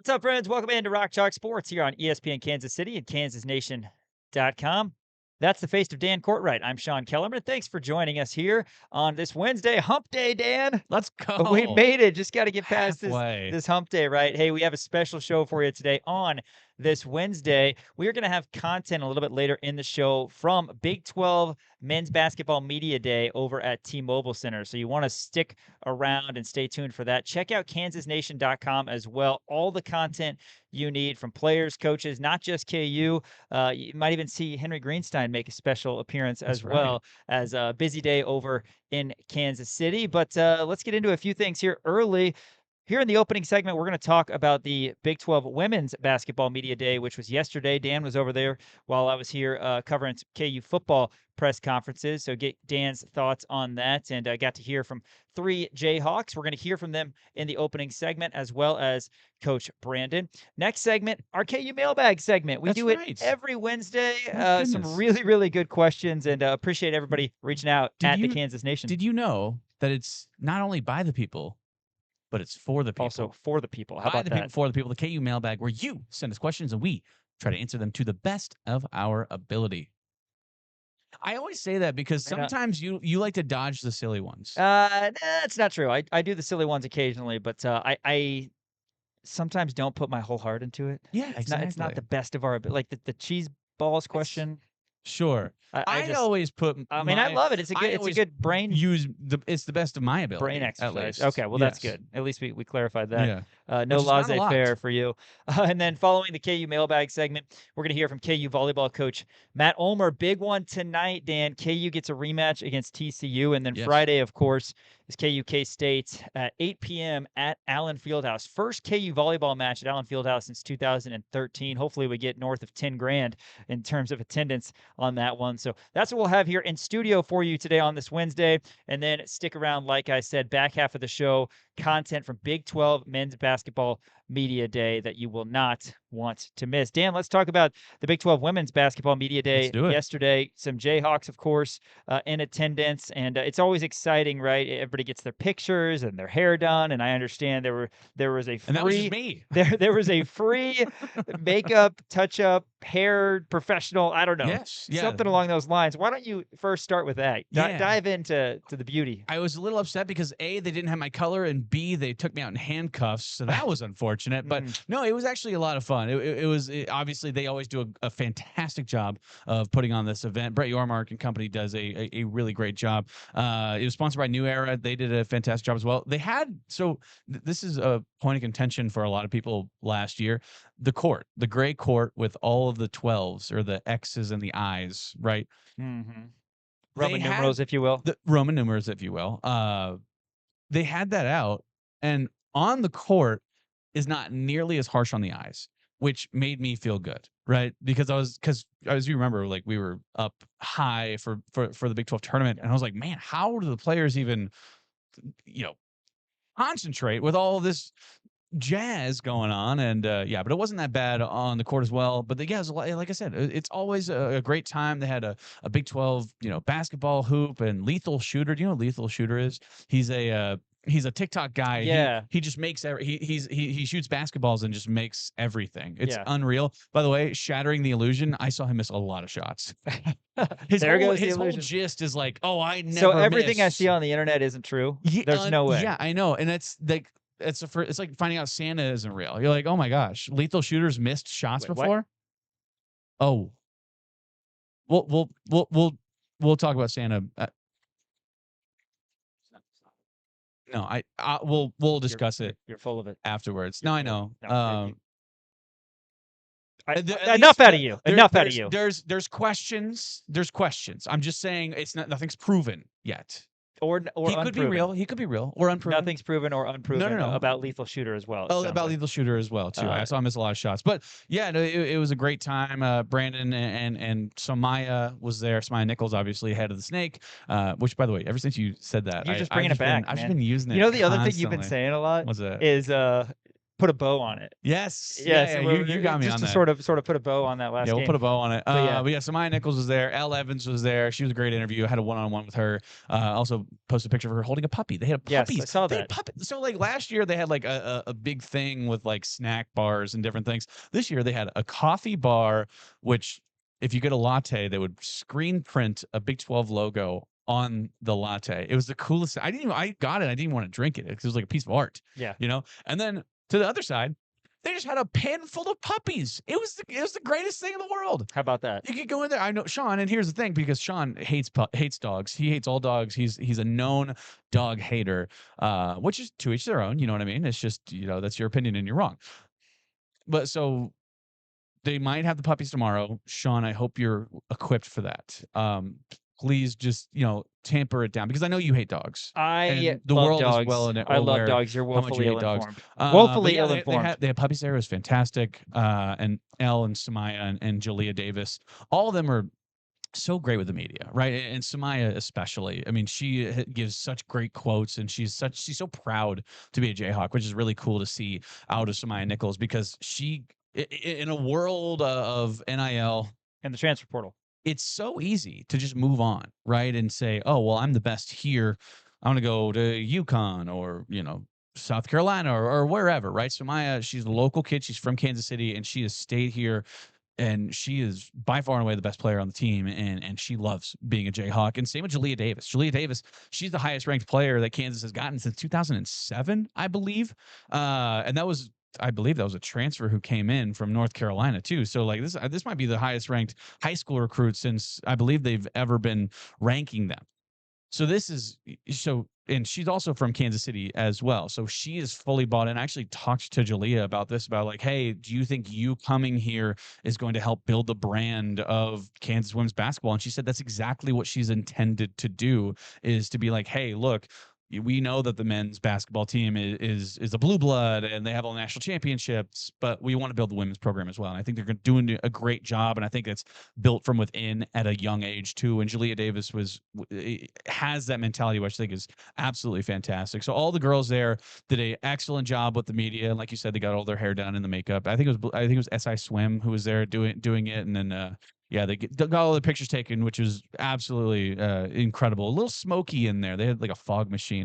What's up, friends? Welcome into Rock Chalk Sports here on ESPN Kansas City and KansasNation.com. That's the face of Dan Courtwright. I'm Sean Kellerman. Thanks for joining us here on this Wednesday, Hump Day, Dan. Let's We go. made it. Just got to get past Halfway. this Hump Day, right? Hey, we have a special show for you today on this Wednesday. We are going to have content a little bit later in the show from Big 12 Men's Basketball Media Day over at T-Mobile Center. So you want to stick around and stay tuned for that. Check out KansasNation.com as well. All the content you need from players, coaches, not just KU. You might even see Henry Greenstein make a special appearance as well as a busy day over in Kansas City. But let's get into a few things here early. Here in the opening segment, we're going to talk about the Big 12 Women's Basketball Media Day, which was yesterday. Dan was over there while I was here covering KU football press conferences. So get Dan's thoughts on that. And I got to hear from 3 Jayhawks. We're going to hear from them in the opening segment, as well as Coach Brandon. Next segment, our KU Mailbag segment. We do it every Wednesday. Some really, really good questions, and appreciate everybody reaching out at the Kansas Nation. Did you know that it's not only by the people, but it's for the people? Also for the people. How about that? People, for the people, the KU Mailbag, where you send us questions and we try to answer them to the best of our ability. I always say that because sometimes you like to dodge the silly ones. That's not true. I do the silly ones occasionally, but I sometimes don't put my whole heart into it. Yeah, exactly. It's not the best of our ability. Like the cheese balls question. Sure. I always put. I mean, I love it. It's a good brain. It's the best of my ability. Brain exercise. At least. Okay, well that's good. At least we clarified that. Yeah. No laissez-faire for you. And then following the KU Mailbag segment, we're going to hear from KU Volleyball coach Matt Ulmer. Big one tonight, Dan. KU gets a rematch against TCU, and then Friday, of course, is KU K-State at 8 p.m. at Allen Fieldhouse. First KU volleyball match at Allen Fieldhouse since 2013. Hopefully, we get north of 10 grand in terms of attendance on that one. So that's what we'll have here in studio for you today on this Wednesday. And then stick around, like I said, back half of the show, content from Big 12 Men's Basketball Media Day that you will not want to miss. Dan, let's talk about the Big 12 Women's Basketball Media Day yesterday. Some Jayhawks, of course, in attendance, and it's always exciting, right? Everybody gets their pictures and their hair done, and I understand there was a free, and that was just me. There was a free makeup, touch-up, hair professional. I don't know, something along those lines. Why don't you first start with that? Dive into the beauty. I was a little upset because A, they didn't have my color, and B, they took me out in handcuffs, so that was unfortunate. But no, it was actually a lot of fun. It was obviously they always do a fantastic job of putting on this event. Brett Yormark and company does a really great job. It was sponsored by New Era. They did a fantastic job as well. They had this is a point of contention for a lot of people last year. The court, the gray court with all of the 12s or the X's and the I's, right? Mm-hmm. Roman numerals, if you will. The Roman numerals, if you will. They had that out, and on the court is not nearly as harsh on the eyes, which made me feel good, right? Because as you remember, like we were up high for the Big 12 tournament, and I was like, man, how do the players even, concentrate with all this jazz going on? And but it wasn't that bad on the court as well. But like I said, it's always a great time. They had a Big 12 basketball hoop and Lethal Shooter. Do you know what Lethal Shooter is? He's a TikTok guy. Yeah. He just makes he shoots basketballs and just makes everything. It's unreal. By the way, Shattering the Illusion, I saw him miss a lot of shots. His whole gist is like, I never So everything I see on the internet isn't true. There's no way. Yeah, I know. And it's like it's like finding out Santa isn't real. You're like, oh my gosh, Lethal Shooter's missed shots before. What? Oh, we'll talk about Santa. No, we'll discuss it. You're full of it afterwards. No, I know. Enough out of you. Enough out of you. There's questions. I'm just saying nothing's proven yet. Or he could be real. He could be real or unproven. Nothing's proven or unproven. No. About Lethal Shooter as well. Oh, about Lethal Shooter as well too. I saw him miss a lot of shots, but yeah, no, it was a great time. Brandon and Samaya was there. Samaya Nichols, obviously head of the Snake. Which, by the way, ever since you said that, you're just bringing it back. I've just been using it. You know, the other thing you've been saying a lot What's that? Is put a bow on it. Yes. Yeah, Yeah. so You got me just on to that. sort of put a bow on that last Yeah, we'll game. put a bow on it. But yeah. But yeah, Samaya Nichols was there. Elle Evans was there. She was a great interview. I had a one-on-one with her. Also posted a picture of her holding a puppy. They had puppies. Yes, I saw They had that. So like last year they had like a big thing with like snack bars and different things. This year they had a coffee bar, which if you get a latte, they would screen print a Big 12 logo on the latte. It was the coolest. I got it. I didn't even want to drink it because it was like a piece of art. Yeah. And then to the other side, they just had a pen full of puppies. It was the greatest thing in the world. How about that? You could go in there. I know Sean, and here's the thing, because Sean hates dogs. He hates all dogs. He's a known dog hater, which is to each their own. You know what I mean? It's just, that's your opinion and you're wrong. But so they might have the puppies tomorrow. Sean, I hope you're equipped for that. Please just, tamper it down, because I know you hate dogs. I the love world dogs. is well I love dogs. You're how much you woefully hate dogs. ill-informed. Woefully Yeah, ill-informed. they had puppies there. It was fantastic. And Elle and Samaya and Jalea Davis, all of them are so great with the media, right? And Samaya especially. I mean, she gives such great quotes, and she's so proud to be a Jayhawk, which is really cool to see out of Samaya Nichols, because she, in a world of NIL and the transfer portal, it's so easy to just move on, right? And say, oh, well, I'm the best here. I want to go to UConn or, South Carolina or wherever, right? So she's a local kid. She's from Kansas City, and she has stayed here, and she is by far and away the best player on the team, and she loves being a Jayhawk. And same with Jalea Davis. Jalea Davis, she's the highest ranked player that Kansas has gotten since 2007, I believe. And I believe that was a transfer who came in from North Carolina too. So like this might be the highest ranked high school recruit since I believe they've ever been ranking them. So and she's also from Kansas City as well. So she is fully bought in. I actually talked to Jalea about this, about like, hey, do you think you coming here is going to help build the brand of Kansas women's basketball? And she said that's exactly what she's intended to do, is to be like, hey, look, we know that the men's basketball team is a blue blood and they have all the national championships, but we want to build the women's program as well. And I think they're doing a great job. And I think it's built from within at a young age too. And Jalea Davis has that mentality, which I think is absolutely fantastic. So all the girls there did an excellent job with the media. And like you said, they got all their hair done and the makeup. I think it was SI Swim who was there doing it. And then, yeah, they got all the pictures taken, which was absolutely incredible. A little smoky in there. They had like a fog machine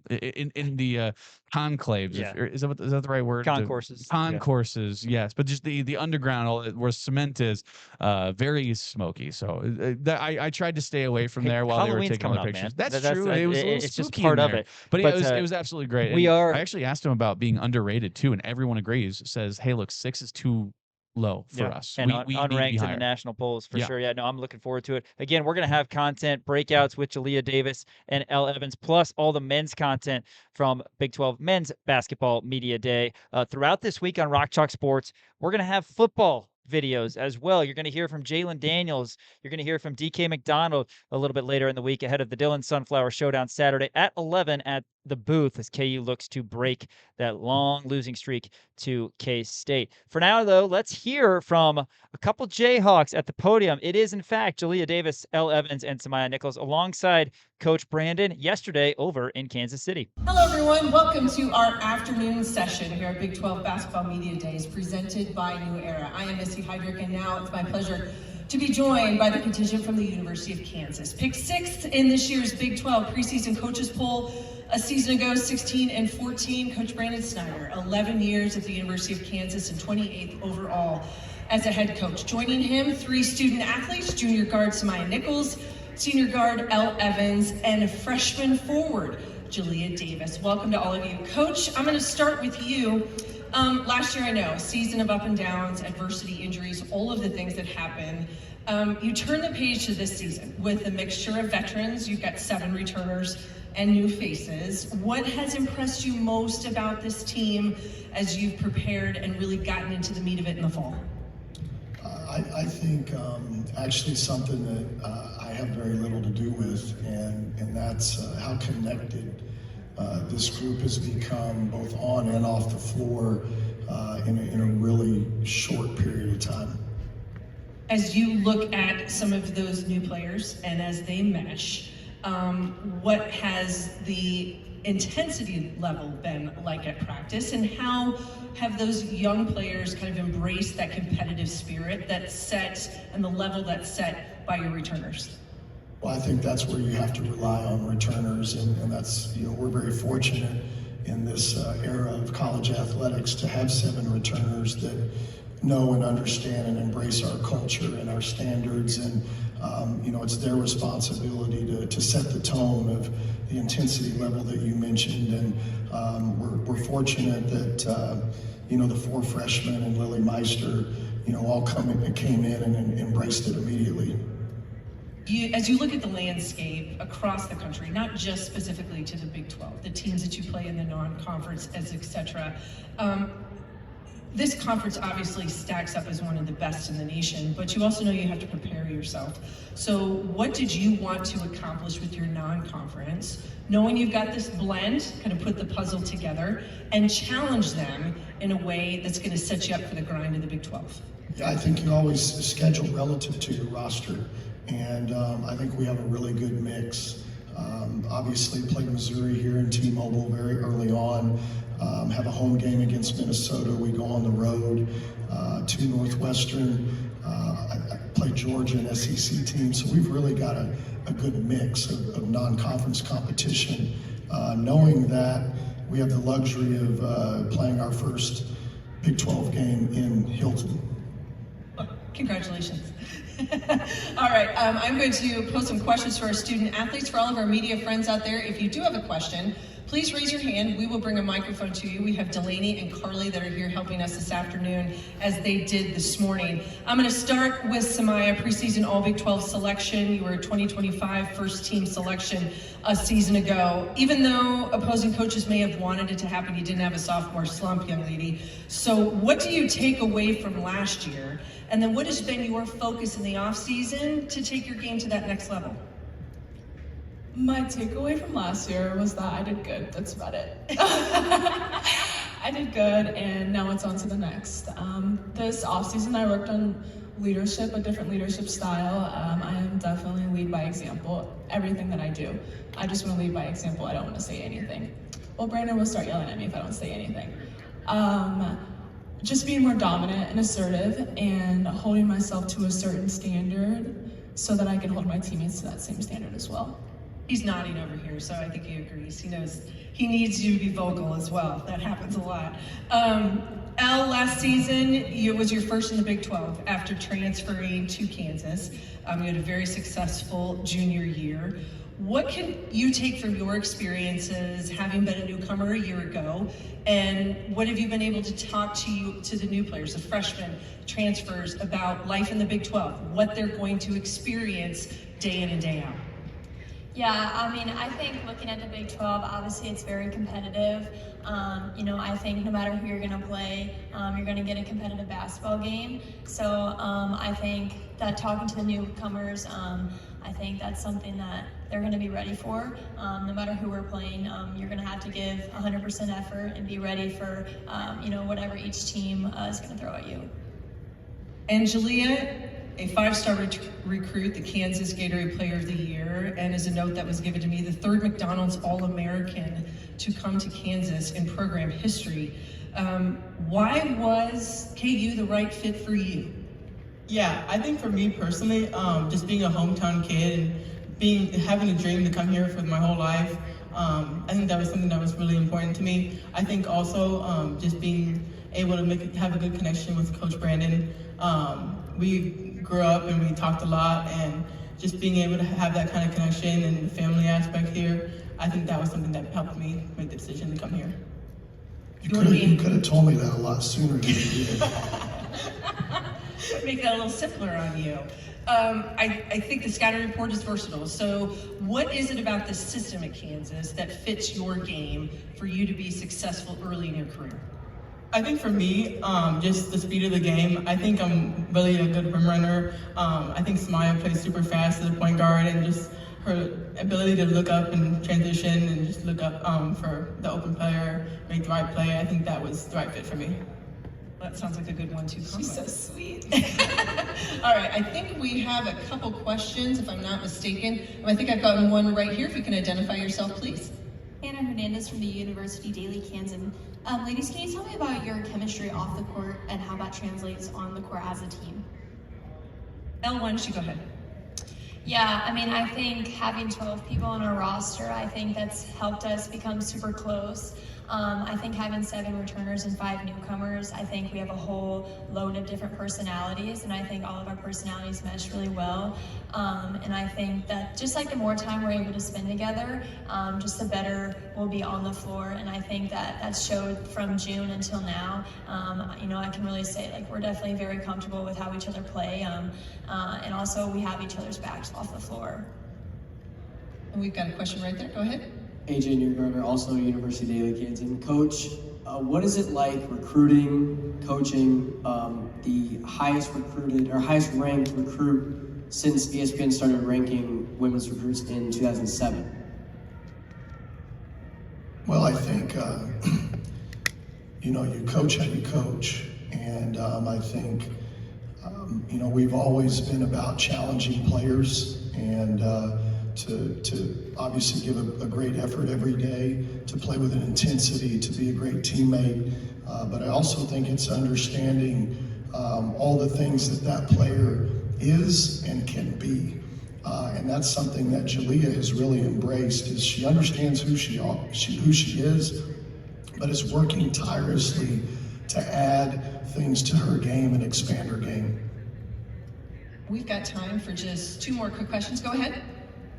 and in the conclaves. Yeah. Is that the right word? Concourses. Concourses, yes. But just the underground, where cement is, very smoky. So I tried to stay away from there while Halloween's they were taking all the coming up, pictures. man. That's true. It was a little it's spooky just part in of there. it. But it was absolutely great. I actually asked him about being underrated too, and everyone agrees. Says, hey, look, 6 is too low for us. And we unranked in the national polls for sure. Yeah, no, I'm looking forward to it. Again, we're going to have content breakouts with Jalea Davis and Elle Evans, plus all the men's content from Big 12 Men's Basketball Media Day. Throughout this week on Rock Chalk Sports, we're going to have football videos as well. You're going to hear from Jalen Daniels. You're going to hear from DK McDonald a little bit later in the week ahead of the Dillon Sunflower Showdown Saturday at 11 at the booth as KU looks to break that long losing streak to K-State. For now, though, let's hear from a couple Jayhawks at the podium. It is, in fact, Jalea Davis, Elle Evans, and Samaya Nichols alongside Coach Brandon yesterday over in Kansas City. Hello, everyone. Welcome to our afternoon session here at Big 12 Basketball Media Days presented by New Era. I am Missy Heydrich, and now it's my pleasure to be joined by the contingent from the University of Kansas. Picked 6th in this year's Big 12 preseason coaches poll. A season ago, 16-14, Coach Brandon Snyder, 11 years at the University of Kansas and 28th overall as a head coach. Joining him, 3 student athletes, junior guard Samaya Nichols, senior guard Elle Evans, and freshman forward Jalea Davis. Welcome to all of you. Coach, I'm going to start with you. Last year, I know, a season of up and downs, adversity, injuries, all of the things that happen. You turn the page to this season with a mixture of veterans. You've got 7 returners and new faces. What has impressed you most about this team as you've prepared and really gotten into the meat of it in the fall? I think actually something that I have very little to do with, and that's how connected this group has become both on and off the floor in a really short period of time. As you look at some of those new players and as they mesh, what has the intensity level been like at practice, and how have those young players kind of embraced that competitive spirit that's set and the level that's set by your returners? Well, I think that's where you have to rely on returners, and that's, we're very fortunate in this era of college athletics to have 7 returners that know and understand and embrace our culture and our standards, and it's their responsibility to set the tone of the intensity level that you mentioned, and we're fortunate that the 4 freshmen and Lily Meister all came in and embraced it immediately. As you look at the landscape across the country, not just specifically to the Big 12, the teams that you play in the non-conference, etc., this conference obviously stacks up as one of the best in the nation, but you also know you have to prepare yourself. So what did you want to accomplish with your non-conference, knowing you've got this blend, kind of put the puzzle together, and challenge them in a way that's going to set you up for the grind of the Big 12? Yeah, I think you always schedule relative to your roster, and I think we have a really good mix. Obviously played Missouri here in T-Mobile very early on, have a home game against Minnesota, we go on the road to Northwestern, I played Georgia, an SEC team, so we've really got a good mix of non-conference competition, knowing that we have the luxury of playing our first Big 12 game in Hilton. Congratulations. All right, I'm going to pose some questions to our student athletes. For all of our media friends out there, if you do have a question, please raise your hand. We will bring a microphone to you. We have Delaney and Carly that are here helping us this afternoon, as they did this morning. I'm going to start with Samaya, preseason All Big 12 selection. You were a 2025 first team selection a season ago. Even though opposing coaches may have wanted it to happen, you didn't have a sophomore slump, young lady. So what do you take away from last year? And then what has been your focus in the offseason to take your game to that next level? My takeaway from last year was that I did good. That's about it. I did good, and now it's on to the next. This offseason, I worked on leadership, a different leadership style. I am definitely lead by example. Everything that I do, I just want to lead by example. I don't want to say anything. Well, Brandon will start yelling at me if I don't say anything. Just being more dominant and assertive and holding myself to a certain standard so that I can hold my teammates to that same standard as well. He's nodding over here, so I think he agrees. He knows he needs you to be vocal as well. That happens a lot. Elle, last season, it was your first in the Big 12 after transferring to Kansas. You had a very successful junior year. What can you take from your experiences, having been a newcomer a year ago, and what have you been able to talk to the new players, the freshmen, transfers, about life in the Big 12, what they're going to experience day in and day out? Yeah, I mean, I think looking at the Big 12, obviously it's very competitive. I think no matter who you're going to play, you're going to get a competitive basketball game. So I think that talking to the newcomers, I think that's something that they're going to be ready for. No matter who we're playing, you're going to have to give 100% effort and be ready for, whatever each team is going to throw at you. Angelia, a 5-star recruit, the Kansas Gatorade Player of the Year, and as a note that was given to me, the 3rd McDonald's All-American to come to Kansas in program history. Why was KU the right fit for you? Yeah, I think for me personally, just being a hometown kid and having a dream to come here for my whole life, I think that was something that was really important to me. I think also just being able to have a good connection with Coach Brandon. We grew up and we talked a lot, and just being able to have that kind of connection and the family aspect here, I think that was something that helped me make the decision to come here. You could have told me that a lot sooner than you did. Make that a little simpler on you. I think the scouting report is versatile. So what is it about the system at Kansas that fits your game for you to be successful early in your career? I think for me, just the speed of the game. I think I'm really a good rim runner. I think Samaya plays super fast as a point guard, and just her ability to look up and transition and just look up for the open player, make the right play. I think that was the right fit for me. That sounds like a good one, too. She's so sweet. All right, I think we have a couple questions, if I'm not mistaken. I think I've gotten one right here. If you can identify yourself, please. Anna Hernandez from the University Daily Kansas. Ladies, can you tell me about your chemistry off the court and how that translates on the court as a team? Elle, why don't you go ahead? Yeah, I mean, I think having 12 people on our roster, I think that's helped us become super close. I think having 7 returners and 5 newcomers, I think we have a whole load of different personalities, and I think all of our personalities mesh really well. And I think that just like the more time we're able to spend together, just the better we'll be on the floor. And I think that that's showed from June until now. You know, I can really say like we're definitely very comfortable with how each other play, and also we have each other's backs off the floor. And we've got a question right there. Go ahead. AJ Newgarner, also University Daily Kansas. Coach, what is it like recruiting, coaching the highest recruited or highest ranked recruit since ESPN started ranking women's recruits in 2007? Well, I think, you know, you coach how you coach. And I think, you know, we've always been about challenging players and to obviously give a great effort every day, to play with an intensity, to be a great teammate. But I also think it's understanding all the things that player is and can be. And that's something that Jalea has really embraced, is she understands who she is, but is working tirelessly to add things to her game and expand her game. We've got time for just 2 more quick questions. Go ahead.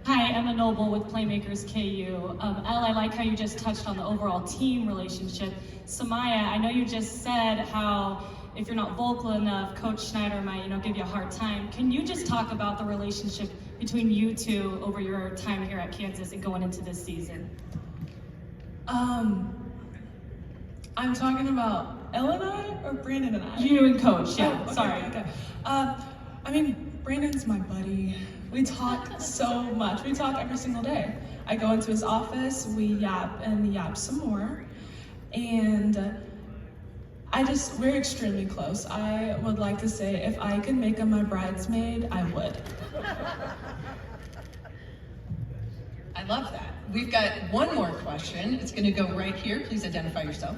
Hi, Emma Noble with Playmakers KU. Elle, I like how you just touched on the overall team relationship. Samaya, I know you just said how if you're not vocal enough, Coach Schneider might, you know, give you a hard time. Can you just talk about the relationship between you two over your time here at Kansas and going into this season? I'm talking about Elle and I or Brandon and I? You and Coach, yeah. Oh, okay, Sorry. Okay. I mean, Brandon's my buddy. We talk so much. We talk every single day. I go into his office, we yap and yap some more. And we're extremely close. I would like to say if I could make him my bridesmaid, I would. I love that. We've got 1 more question. It's going to go right here. Please identify yourself.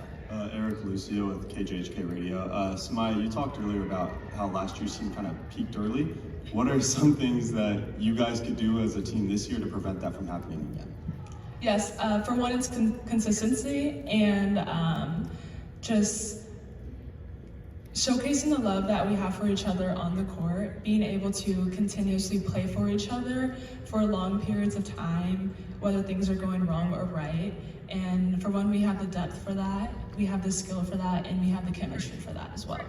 Eric Lucio with KJHK Radio. Samaya, you talked earlier about how last year's team kind of peaked early. What are some things that you guys could do as a team this year to prevent that from happening again? Yes, for one, it's consistency and just showcasing the love that we have for each other on the court, being able to continuously play for each other for long periods of time, whether things are going wrong or right. And for one, we have the depth for that, we have the skill for that, and we have the chemistry for that as well.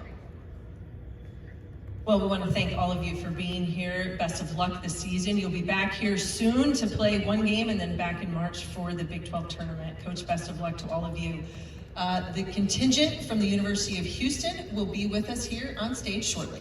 Well, we want to thank all of you for being here. Best of luck this season. You'll be back here soon to play 1 game and then back in March for the Big 12 tournament. Coach, best of luck to all of you. The contingent from the University of Houston will be with us here on stage shortly.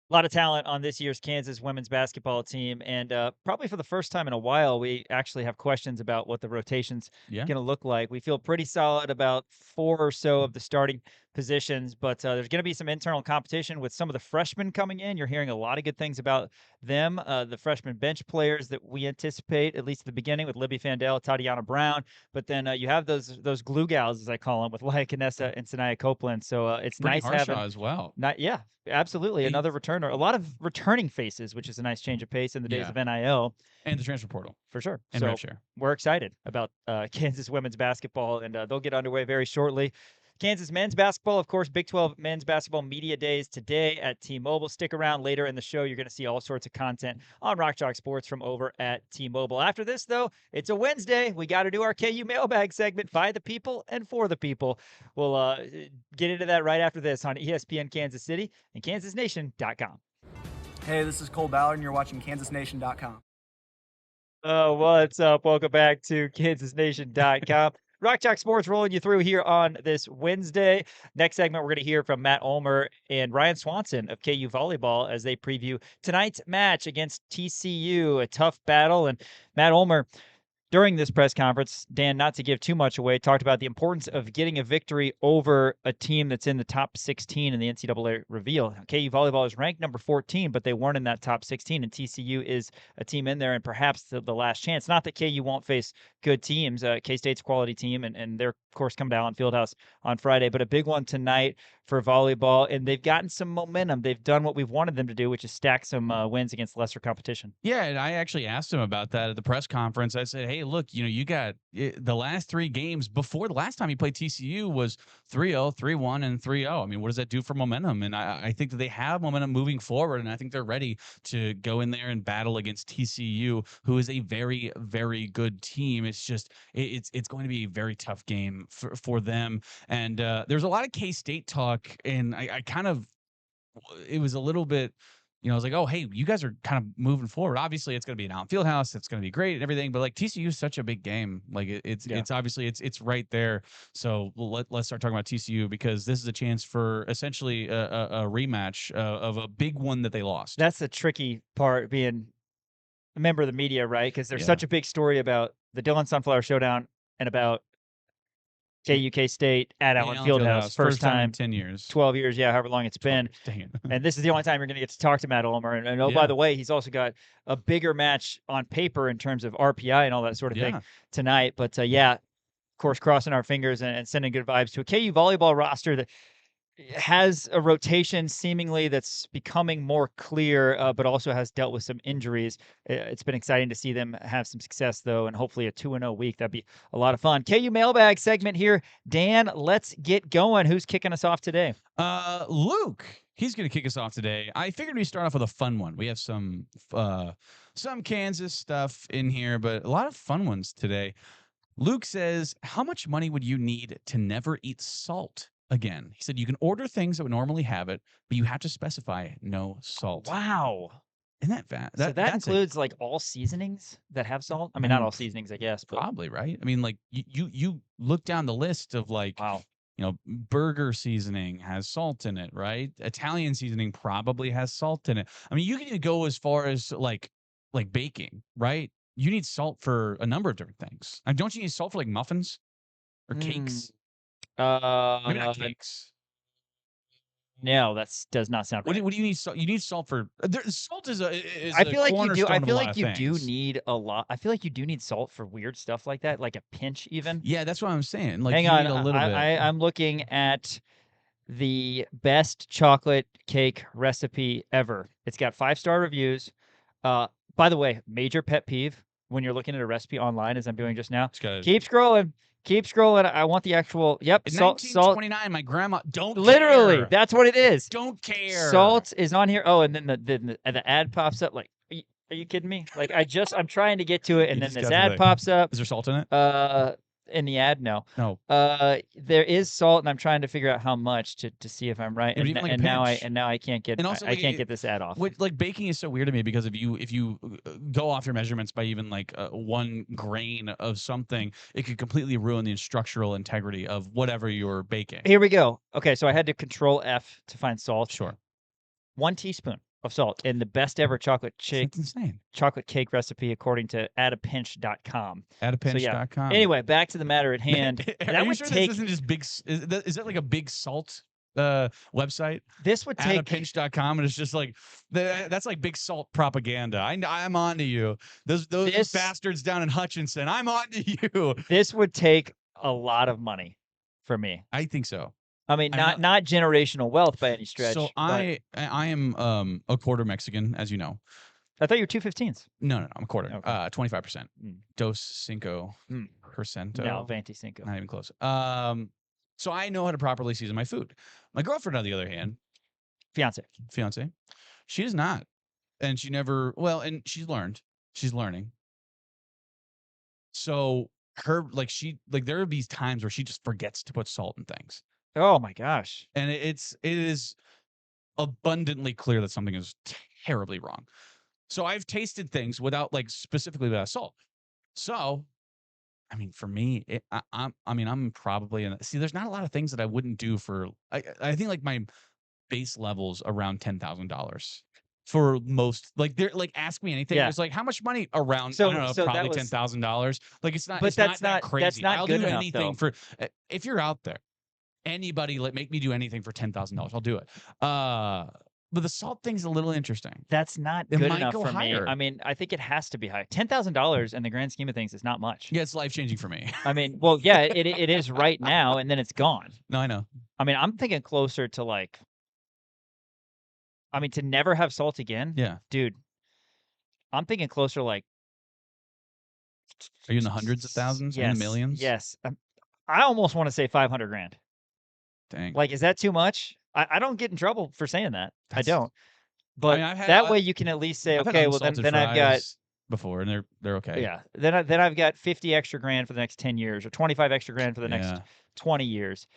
A lot of talent on this year's Kansas women's basketball team, and probably for the first time in a while, we actually have questions about what the rotation's going to look like. We feel pretty solid about 4 or so of the starting positions, but there's going to be some internal competition with some of the freshmen coming in. You're hearing a lot of good things about them, the freshman bench players that we anticipate, at least at the beginning, with Libby Fandel, Tatiana Brown, but then you have those glue gals, as I call them, with Laia Canessa and Sanaya Copeland. So it's Brittany nice Harshaw having as well. yeah, absolutely. Another returner. A lot of returning faces, which is a nice change of pace in the days of NIL. And the transfer portal. For sure. And so rev share. We're excited about Kansas women's basketball, and they'll get underway very shortly. Kansas men's basketball, of course, Big 12 men's basketball media days today at T-Mobile. Stick around later in the show. You're going to see all sorts of content on Rock Chalk Sports from over at T-Mobile. After this, though, it's a Wednesday. We got to do our KU Mailbag segment by the people and for the people. We'll get into that right after this on ESPN Kansas City and KansasNation.com. Hey, this is Cole Ballard, and you're watching KansasNation.com. What's up? Welcome back to KansasNation.com. Rock Chalk Sports rolling you through here on this Wednesday. Next segment, we're going to hear from Matt Ulmer and Rhian Swanson of KU Volleyball as they preview tonight's match against TCU, a tough battle. And Matt Ulmer, during this press conference, Dan, not to give too much away, talked about the importance of getting a victory over a team that's in the top 16 in the NCAA reveal. KU Volleyball is ranked number 14, but they weren't in that top 16, and TCU is a team in there and perhaps the last chance. Not that KU won't face good teams. K-State's a quality team, and they're, of course, coming to Allen Fieldhouse on Friday, but a big one tonight for volleyball, and they've gotten some momentum. They've done what we've wanted them to do, which is stack some wins against lesser competition. Yeah, and I actually asked him about that at the press conference. I said, hey, look, you got the last 3 games before the last time you played TCU was 3-0, 3-1, and 3-0. I mean, what does that do for momentum? And I think that they have momentum moving forward, and I think they're ready to go in there and battle against TCU, who is a very, very good team. It's just it's going to be a very tough game for them. And there's a lot of K-State talk, and I kind of, it was a little bit, I was like, oh, hey, you guys are kind of moving forward. Obviously, it's going to be an Allen Fieldhouse. It's going to be great and everything. But like TCU is such a big game. Like it's obviously it's right there. So let's start talking about TCU, because this is a chance for essentially a rematch of a big one that they lost. That's the tricky part, being a member of the media, right? Because there's such a big story about the Dillon Sunflower Showdown and about KU K-State at Allen Fieldhouse. First time in 10 years. 12 years, however long it's been. Dang it. And this is the only time you're going to get to talk to Matt Ulmer. And oh, by the way, he's also got a bigger match on paper in terms of RPI and all that sort of thing tonight. But of course, crossing our fingers and sending good vibes to a KU volleyball roster that has a rotation seemingly that's becoming more clear, but also has dealt with some injuries. It's been exciting to see them have some success, though, and hopefully a 2-0 week. That'd be a lot of fun. KU Mailbag segment here. Dan, let's get going. Who's kicking us off today? Luke. He's going to kick us off today. I figured we'd start off with a fun one. We have some Kansas stuff in here, but a lot of fun ones today. Luke says, how much money would you need to never eat salt again? He said you can order things that would normally have it, but you have to specify no salt. Wow. Isn't that fast? So that includes like all seasonings that have salt? I mean, not all seasonings, I guess. But probably, right? I mean, like you look down the list of like, burger seasoning has salt in it, right? Italian seasoning probably has salt in it. I mean, you can even go as far as like baking, right? You need salt for a number of different things. And don't you need salt for like muffins or cakes? Maybe not cakes. No, that does not sound right. What do you need salt? You need salt for salt is I feel like you do. I feel like you do things. need a lot. I feel like you do need salt for weird stuff like that, like a pinch even. Yeah, that's what I'm saying. Like, hang you on, need a little bit. I'm looking at the best chocolate cake recipe ever. It's got 5-star reviews. By the way, major pet peeve when you're looking at a recipe online, as I'm doing just now. Keep scrolling. Keep scrolling. I want the actual. Yep. In salt. 1929, my grandma. Don't literally. care. That's what it is. Don't care. Salt is on here. Oh, and then the ad pops up. Like, are you kidding me? Like, I'm trying to get to it, and then this ad pops up. Is there salt in it? In the ad, no. No. There is salt, and I'm trying to figure out how much to see if I'm right. Yeah, Now I can't get. And also, I can't get this ad off. Like baking is so weird to me, because if you go off your measurements by even like 1 grain of something, it could completely ruin the structural integrity of whatever you're baking. Here we go. Okay, so I had to Control F to find salt. Sure. 1 teaspoon of salt in the best ever chocolate cake. That's insane. Chocolate cake recipe according to addapinch.com. Addapinch.com. So, yeah. Anyway, back to the matter at hand. Are you sure this isn't just big? Is that like a big salt website? This would take addapinch.com, and it's just like that's like big salt propaganda. I'm on to you. Those bastards down in Hutchinson. I'm on to you. This would take a lot of money for me. I think so. I mean, not generational wealth by any stretch. So I am a quarter Mexican, as you know. I thought you were 215s. No, I'm a quarter. Okay. 25%. Dos cinco percento. No, 25. Not even close. So I know how to properly season my food. My girlfriend, on the other hand, fiance, she does not, and she never. Well, and she's learned. She's learning. So there are these times where she just forgets to put salt in things. Oh my gosh. And it is abundantly clear that something is terribly wrong. So I've tasted things specifically without salt. So, I mean, for me, I'm probably there's not a lot of things that I wouldn't do for. I think like my base level's around $10,000. for most. Like they're like, ask me anything. Yeah. It's like, how much money around? So- I don't know, so that probably was- $10,000. Like it's not. But it's that's not that not- crazy. that's not I'll good do enough, anything though. for if you're out there. Anybody make me do anything for $10,000. I'll do it. But the salt thing's a little interesting. That's not It good might enough go for me. higher. I mean, I think it has to be high. $10,000 in the grand scheme of things is not much. Yeah, it's life changing for me. I mean, well, yeah, it is right now, and then it's gone. No, I know. I mean, I'm thinking closer to like, I mean, to never have salt again. Yeah. Dude, I'm thinking closer like. Are you in the hundreds of thousands? Yes, In the millions? Yes. I almost want to say 500 grand. Dang. Like, is that too much? I don't get in trouble for saying that. I don't. But I've had- that way you can at least say, I've had okay, well then unsalted I've got fries before, and they're okay. yeah. Then I've got 50 extra grand for the next 10 years, or 25 extra grand for the next Yeah. 20 years.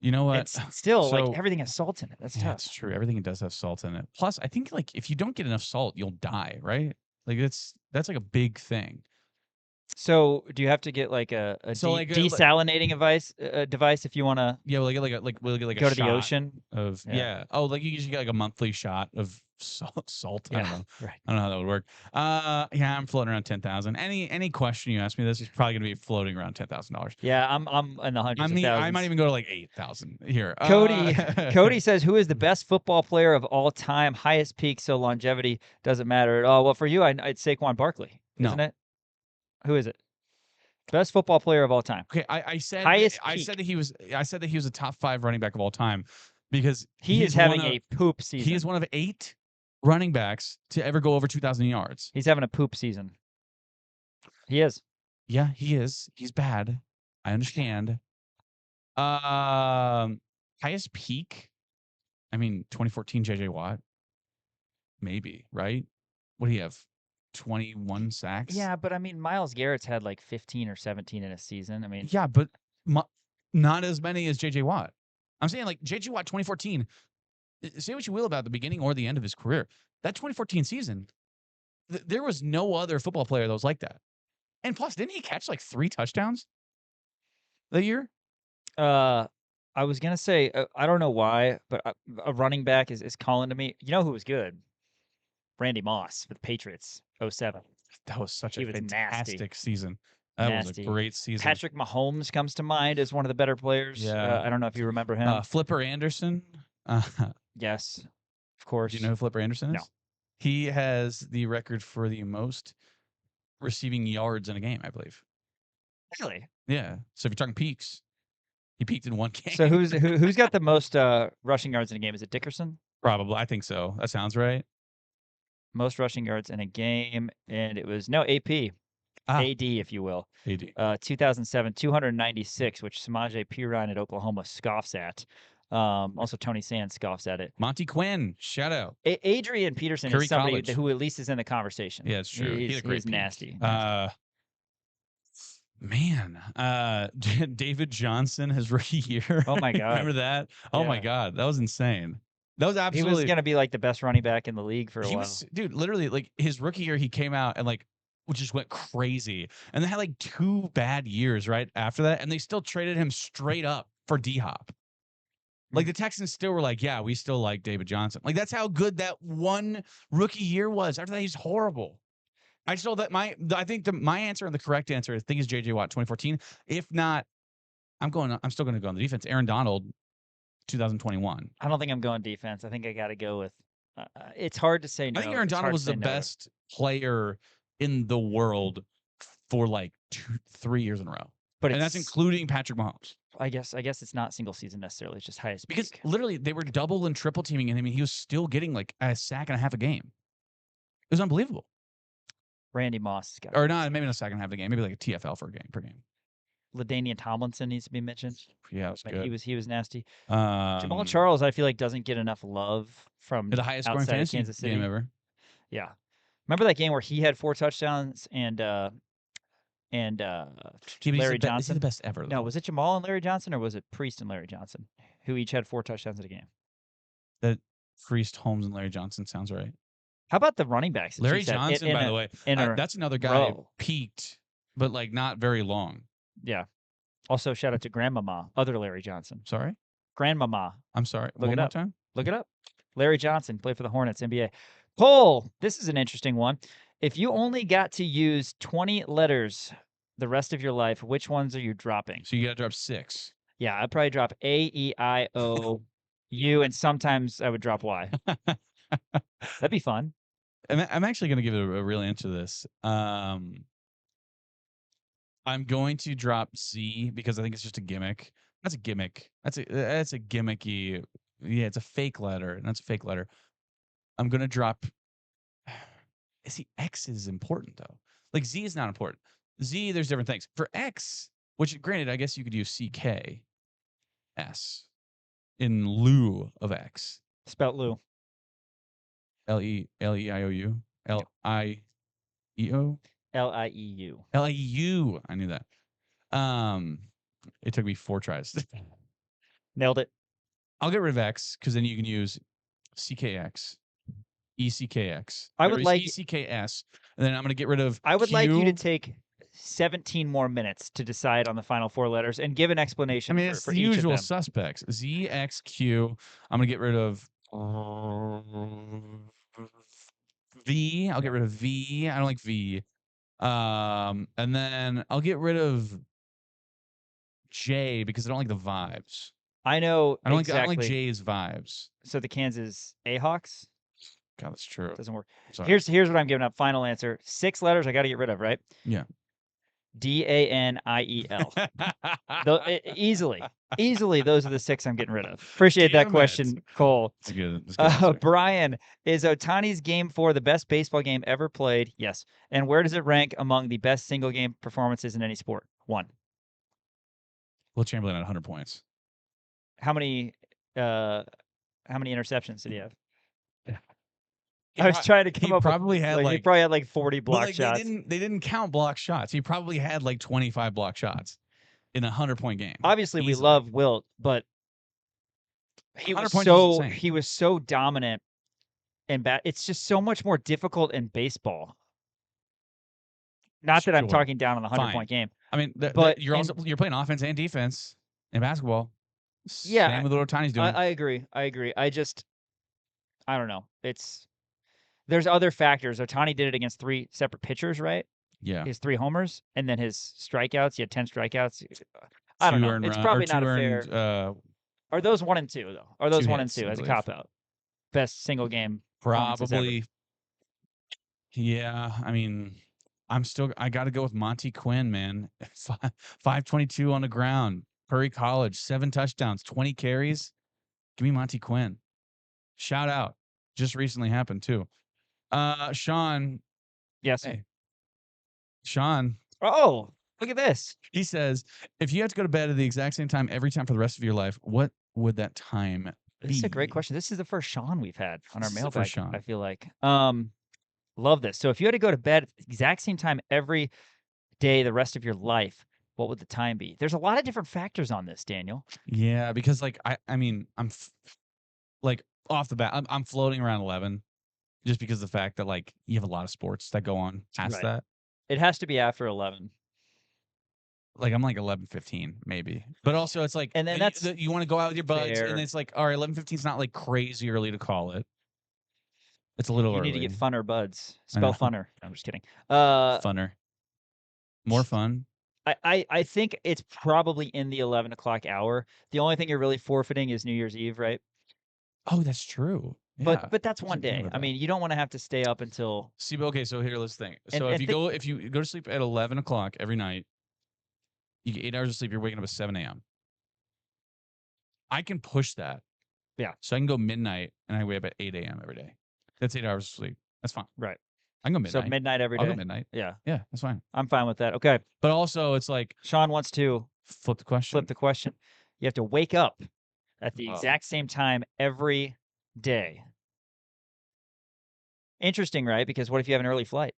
You know what? It's still So- like everything has salt in it. That's Yeah, tough. that's true. Everything does have salt in it. Plus, I think like if you don't get enough salt, you'll die, right? Like that's like a big thing. So do you have to get like a desalinating device if you want to Yeah, we'll get like go a to the shot ocean? of Yeah. Oh, like you usually get like a monthly shot of salt. I don't know. Right. I don't know how that would work. Yeah, I'm floating around 10,000. Any question you ask me, this is probably gonna be floating around $10,000. Yeah, I'm in the hundreds of thousands. I might even go to like 8,000 here. Cody says, who is the best football player of all time? Highest peak, so longevity doesn't matter at all. Well, for you, it's Saquon Barkley, isn't it? Who is it? Best football player of all time. Okay, I said Highest I peak. said that he was a top 5 running back of all time because He is having a poop season. He is one of 8 running backs to ever go over 2,000 yards. He's having a poop season. He is. Yeah, he is. He's bad. I understand. Highest peak. I mean, 2014 JJ Watt. Maybe, right? What do you have? 21 sacks? Yeah, but I mean, Myles Garrett's had like 15 or 17 in a season. I mean, Yeah, but not as many as JJ Watt. I'm saying like JJ Watt 2014. Say what you will about the beginning or the end of his career. That 2014 season, there was no other football player that was like that. And plus, didn't he catch like 3 touchdowns that year? I was gonna say I don't know why, but a running back is calling to me. You know who was good? Randy Moss for the Patriots, 07. That was such He a was fantastic nasty. season. That was Nasty. a great season. Patrick Mahomes comes to mind as one of the better players. Yeah. I don't know if you remember him. Flipper Anderson. Yes, of course. Do you know who Flipper Anderson is? No. He has the record for the most receiving yards in a game, I believe. Really? Yeah. So if you're talking peaks, he peaked in one game. So who's got the most rushing yards in a game? Is it Dickerson? Probably. I think so. That sounds right. Most rushing yards in a game, and it was AP. AD, if you will. AD. 2007, 296, which Samaje Perine at Oklahoma scoffs at. Also, Tony Sands scoffs at it. Monty Quinn, shout out. Adrian Peterson Curry is somebody College. who at least is in the conversation. Yeah, it's true. He had a great He's peak. nasty. Man, David Johnson, his rookie year. Oh my God. Remember that? Oh my Yeah. God, that was insane. That was He absolutely. was going to be like the best running back in the league for a while. Dude, literally, like his rookie year, he came out and like just went crazy, and then had like 2 bad years right after that, and they still traded him straight up for D-Hop. Like the Texans still were like, yeah, we still like David Johnson. Like that's how good that one rookie year was. After that, he's horrible. I still that I think my answer and the correct answer I think is JJ Watt 2014. If not, I'm still going to go on the defense. Aaron Donald, 2021. I don't think I'm going defense. I think I got to go with. It's hard to say no. I think Aaron It's Donald hard to was say the no. best player in the world for like 3 years in a row. But and that's it's- including Patrick Mahomes. I guess it's not single season necessarily. It's just highest Because peak. literally they were double and triple teaming him, and he was still getting like a sack and a half a game. It was unbelievable. Randy Moss has got. Or not, maybe not a sack and a half a game, maybe like a TFL per game. LaDainian Tomlinson needs to be mentioned. Yeah, it was But good. he was nasty. Jamal Charles, I feel like doesn't get enough love from The highest scoring outside of fantasy Kansas City. game ever. Yeah, remember that game where he had 4 touchdowns and Yeah, but Larry is he Johnson? the best ever? No, though? was it Jamal and Larry Johnson, or was it Priest and Larry Johnson, who each had 4 touchdowns in a game? That Priest, Holmes, and Larry Johnson sounds right. How about the running backs? that Larry Chiefs had Johnson, in by a- the way, in a that's another guy row? peaked, but like not very long. Yeah. Also, shout out to Grandmama, other Larry Johnson. Sorry, Grandmama. I'm sorry. Look One it more up. time. Look it up. Larry Johnson played for the Hornets, NBA. Cole, this is an interesting one. If you only got to use 20 letters the rest of your life, which ones are you dropping? So you got to drop 6. Yeah, I'd probably drop A, E, I, O, U, and sometimes I would drop Y. That'd be fun. I'm actually going to give it a real answer to this. I'm going to drop Z because I think it's just a gimmick. That's a gimmick. That's a gimmicky. Yeah, it's a fake letter, and that's a fake letter. I'm gonna drop. See, X is important though. Like Z is not important. Z, there's different things. For X, which granted, I guess you could use CKS in lieu of X. Spelt Lou. Leiou. Lieo. Lieu. Lieu. I knew that. It took me 4 tries. Nailed it. I'll get rid of X because then you can use CKX, ECKX. I would like ECKS, and then I'm going to get rid of. I would Q. like you to take 17 more minutes to decide on the final 4 letters and give an explanation. I mean, it's for the each usual of them. suspects. ZXQ. I'm going to get rid of V. I'll get rid of V. I don't like V. And then I'll get rid of J because I don't like the vibes. I know I don't exactly. like J's vibes. So the Kansas Ayhawks? God, that's true. Doesn't work. Sorry. Here's what I'm giving up. Final answer. 6 letters I got to get rid of, right? Yeah. DANIEL. Easily, those are the 6 I'm getting rid of. Appreciate that question, Cole. That's good. Brian, is Ohtani's Game 4 the best baseball game ever played? Yes. And where does it rank among the best single game performances in any sport? 1. Will Chamberlain at 100 points. How many interceptions did he have? I was trying to come up. Probably had he probably had like 40 block shots. They didn't count block shots. He probably had like 25 block shots in a 100-point game. Obviously, we love Wilt, but he was so dominant and it's just so much more difficult in baseball. Not that I'm talking down on the 100-point game. I mean, you're playing offense and defense in basketball. Yeah, same with what Ohtani's doing. I agree. I don't know. There's other factors. Ohtani did it against 3 separate pitchers, right? Yeah. He has 3 homers, and then his strikeouts. He had 10 strikeouts. I don't know. It's probably not a fair. Are those 1 and 2 though? Are those 1 and 2 as a cop out? Best single game. Probably. Yeah. I mean, I got to go with Monty Quinn, man. 522 on the ground. Curry College, 7 touchdowns, 20 carries. Give me Monty Quinn. Shout out. Just recently happened too. Sean. Yes. Hey. Sean. Oh, look at this. He says, if you had to go to bed at the exact same time every time for the rest of your life, what would that time be? This is a great question. This is the first Sean we've had on our mailbag, I feel like. Love this. So if you had to go to bed at the exact same time every day the rest of your life, what would the time be? There's a lot of different factors on this, Daniel. Yeah, because like I mean, I'm like off the bat, I'm floating around 11 just because of the fact that like you have a lot of sports that go on past that. It has to be after 11. Like I'm like 11:15 maybe. But also it's like, and then you want to go out with your buds and it's like, all right, 11:15 is not like crazy early to call it. It's a little early. You need to get funner buds. Spell funner. I'm just kidding. Funner. More fun. I think it's probably in the 11 o'clock hour. The only thing you're really forfeiting is New Year's Eve, right? Oh, that's true. Yeah. But that's one day. I mean, you don't want to have to stay up until. See, okay, so here, let's think. So if you go to sleep at 11 o'clock every night, you get 8 hours of sleep. You're waking up at 7 a.m. I can push that. Yeah. So I can go midnight and I wake up at 8 a.m. every day. That's 8 hours of sleep. That's fine. Right. I can go midnight. So midnight every day. I'll go midnight. Yeah. Yeah, that's fine. I'm fine with that. Okay. But also, it's like Sean wants to flip the question. You have to wake up at the exact same time every day. Interesting, right? Because what if you have an early flight?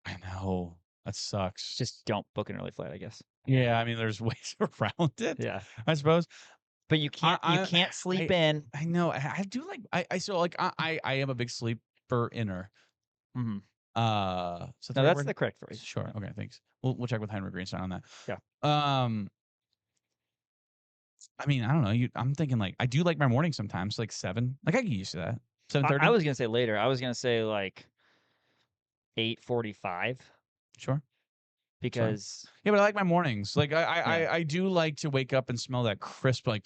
I know. That sucks. Just don't book an early flight, I guess. Yeah, I mean, there's ways around it. Yeah, I suppose. But you can't sleep in. I know. I do like. I am a big sleeper inner. Mm-hmm. So no, that's the correct phrase. Sure. Okay. Thanks. We'll check with Henry Greenstein on that. Yeah. I mean, I don't know. I'm thinking like I do like my morning sometimes, like 7. Like I get used to that. 7:30. I was gonna say later. I was gonna say like 8:45. Sure. Because yeah, but I like my mornings. Like I do like to wake up and smell that crisp, like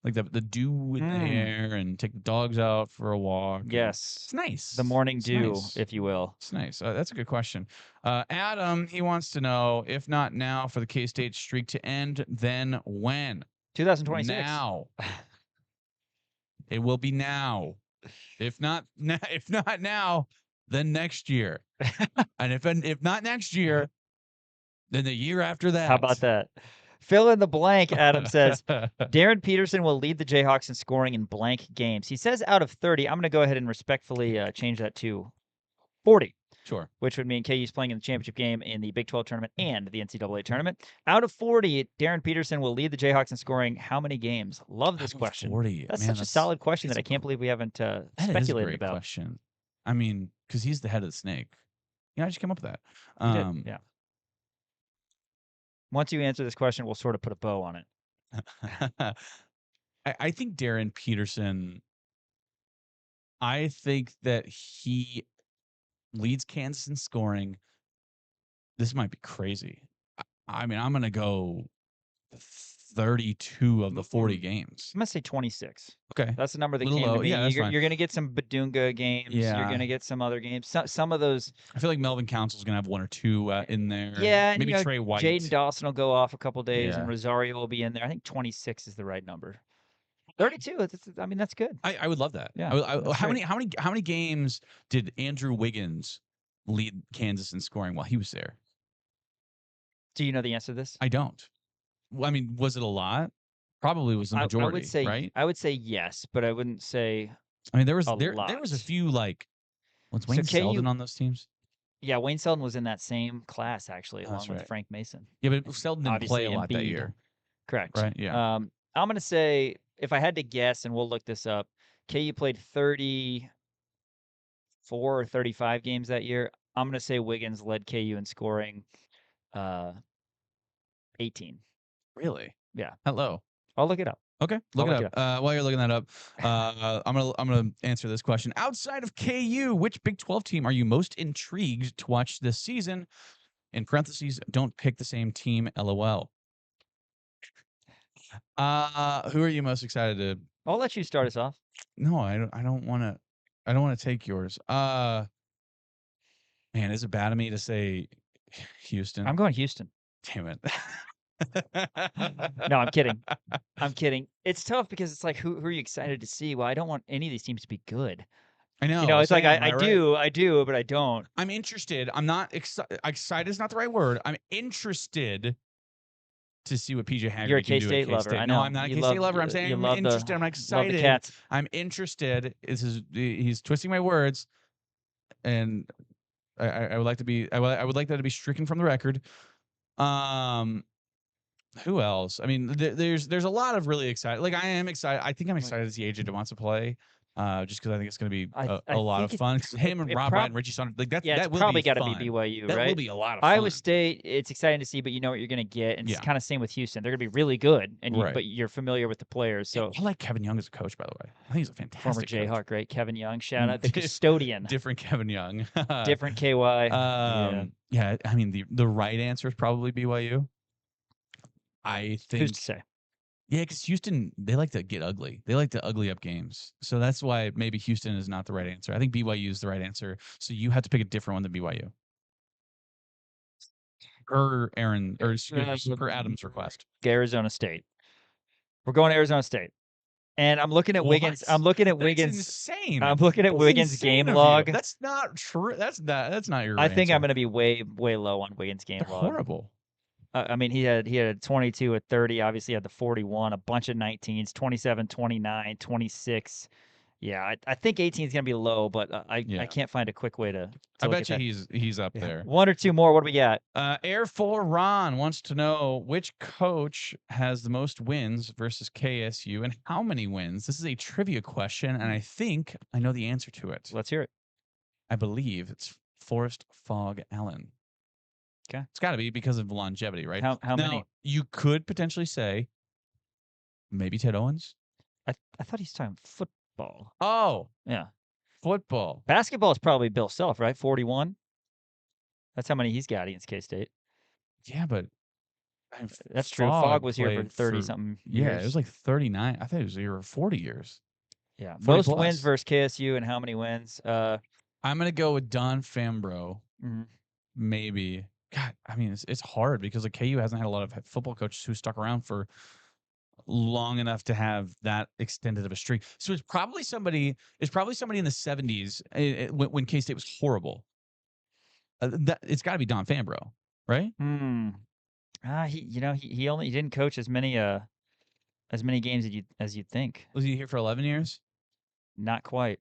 the dew in the air, and take the dogs out for a walk. Yes, it's nice. The morning it's dew, nice. if you will. It's nice. That's a good question. Adam, he wants to know, if not now for the K-State streak to end, then when? 2026. Now. It will be now. If not now, then next year. And if not next year, then the year after that. How about that? Fill in the blank, Adam says. Darren Peterson will lead the Jayhawks in scoring in blank games. He says out of 30. I'm going to go ahead and respectfully change that to 40. Sure. Which would mean KU's playing in the championship game in the Big 12 tournament and the NCAA tournament. Out of 40, Darren Peterson will lead the Jayhawks in scoring how many games? Love this question. 40. That's such a solid question that I can't believe we haven't speculated that is a great about. Question. I mean, because he's the head of the snake. I just came up with that. You did, yeah. Once you answer this question, we'll sort of put a bow on it. I think Darren Peterson, I think that he leads Kansas in scoring. This might be crazy. I mean, I'm going to go 32 of the 40 games. I'm going to say 26. Okay. That's the number that Little came low. to me. Yeah, that's you're fine. going to get some Badunga games. Yeah. You're going to get some other games. Some of those. I feel like Melvin Council's going to have one or two in there. Yeah. Maybe Trey White. Jaden Dawson will go off a couple days, Yeah. and Rosario will be in there. I think 26 is the right number. 32. I mean, that's good. I would love that. Yeah. How many games did Andrew Wiggins lead Kansas in scoring while he was there? Do you know the answer to this? I don't. Well, I mean, was it a lot? Probably was the majority. I would say, right? I would say yes, but I wouldn't say. I mean, there was a few like. Was Wayne Selden on those teams? Yeah, Wayne Selden was in that same class actually, along with Frank Mason. Yeah, but Selden didn't play a lot that year. Correct. Right. Yeah. I'm gonna say, if I had to guess, and we'll look this up, KU played 34 or 35 games that year. I'm gonna say Wiggins led KU in scoring 18. Really? Yeah. Hello. I'll look it up. Okay, look it up. While you're looking that up, I'm gonna answer this question. Outside of KU, which Big 12 team are you most intrigued to watch this season? In parentheses, don't pick the same team. LOL. Who are you most excited to? I'll let you start us off. No, I don't want to. I don't want to take yours. Man, is it bad of me to say Houston? I'm going Houston. Damn it. No, I'm kidding. I'm kidding. It's tough because it's like, who are you excited to see? Well, I don't want any of these teams to be good. I know. It's like I do, but I don't. I'm interested. I'm not excited. Excited is not the right word. I'm interested to see what PJ Haggerty You're a can do K-State at lover. K-State. I know. No, I'm not a K-State lover. I'm saying I'm interested. I'm not excited. Love the Cats. I'm interested. He's twisting my words, and I would like to be. I would like that to be stricken from the record. Who else? I mean, there's a lot of really excited. Like, I am excited. I think I'm excited to see AJ DeMont play. Just because I think it's going to be a lot of fun. Him and Rob White and Richie Saunders, like that will probably got to be BYU, that right? will be a lot of fun. Iowa State, it's exciting to see, but you know what you're going to get, and it's kind of same with Houston. They're going to be really good, but you're familiar with the players. So I like Kevin Young as a coach, by the way. I think he's a fantastic former Jayhawk, right? Kevin Young, shout out the custodian. Different Kevin Young, different KY. Yeah, I mean the right answer is probably BYU. I think. Who's to say? Yeah, because Houston, they like to get ugly. They like to ugly up games. So that's why maybe Houston is not the right answer. I think BYU is the right answer. So you have to pick a different one than BYU. Per Adam's request. Arizona State. We're going to Arizona State. And I'm looking at Wiggins. I'm looking at Wiggins. Insane. I'm looking at Wiggins' game log. That's not true. That's not your I think answer. I'm going to be way low on Wiggins' game log. Horrible. I mean, he had 22 at 30. Obviously, had the 41, a bunch of 19s, 27, 29, 26. Yeah, I think 18 is going to be low, but I can't find a quick way to I bet you he's up there. One or two more. What do we got? Air 4 Ron wants to know which coach has the most wins versus KSU and how many wins. This is a trivia question, and I think I know the answer to it. Let's hear it. I believe it's Forrest Fogg Allen. Okay. It's got to be because of longevity, right? How many? You could potentially say maybe Ted Owens. I thought he's talking football. Oh. Yeah. Football. Basketball is probably Bill Self, right? 41. That's how many he's got against K-State. Yeah, but that's true. Fogg was here for played 30-something Yeah, years. it was like 39. I thought it was here for 40 years. Yeah. 40 Most plus. wins versus KSU and how many wins? I'm going to go with Don Fambro. Mhm. Maybe. God, I mean, it's hard because like KU hasn't had a lot of football coaches who stuck around for long enough to have that extended of a streak. So it's probably somebody in the 70s when K-State was horrible. It's got to be Don Fambro, right? He didn't coach as many games as you'd think. Was he here for 11 years? Not quite.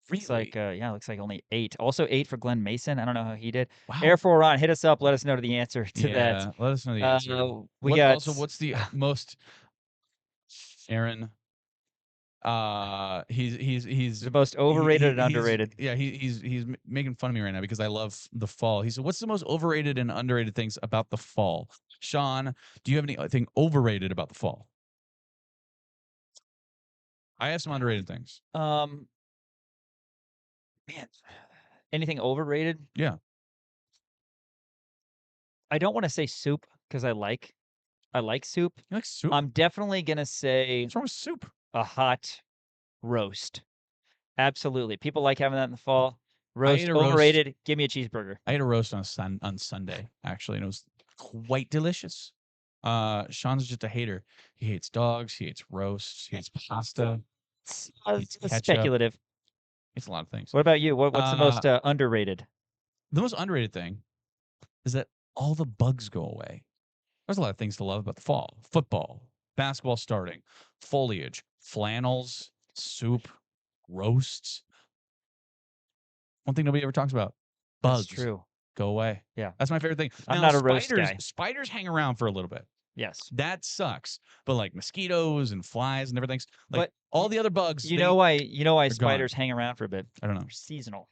Really? Looks like looks like only 8. Also 8 for Glenn Mason. I don't know how he did. Wow. Air for Ron, hit us up. Let us know the answer to that. Yeah, let us know the answer. What's the most Aaron? He's the most overrated and underrated. He's making fun of me right now because I love the fall. He said, "What's the most overrated and underrated things about the fall?" Sean, do you have anything overrated about the fall? I have some underrated things. Man, anything overrated? Yeah. I don't want to say soup because I like soup. You like soup? I'm definitely gonna say what's wrong with soup? A hot roast. Absolutely. People like having that in the fall. Roast overrated. Give me a cheeseburger. I ate a roast on Sunday, actually, and it was quite delicious. Sean's just a hater. He hates dogs. He hates roasts. He hates pasta. It's speculative. It's a lot of things. What about you? What's the most underrated? The most underrated thing is that all the bugs go away. There's a lot of things to love about the fall. Football, basketball starting, foliage, flannels, soup, roasts. One thing nobody ever talks about. Bugs. That's true. Go away. Yeah. That's my favorite thing. I'm not a roast guy. Spiders hang around for a little bit. Yes. That sucks. But like mosquitoes and flies and everything, like all the other bugs. You know why spiders hang around for a bit? I don't know. They're seasonal.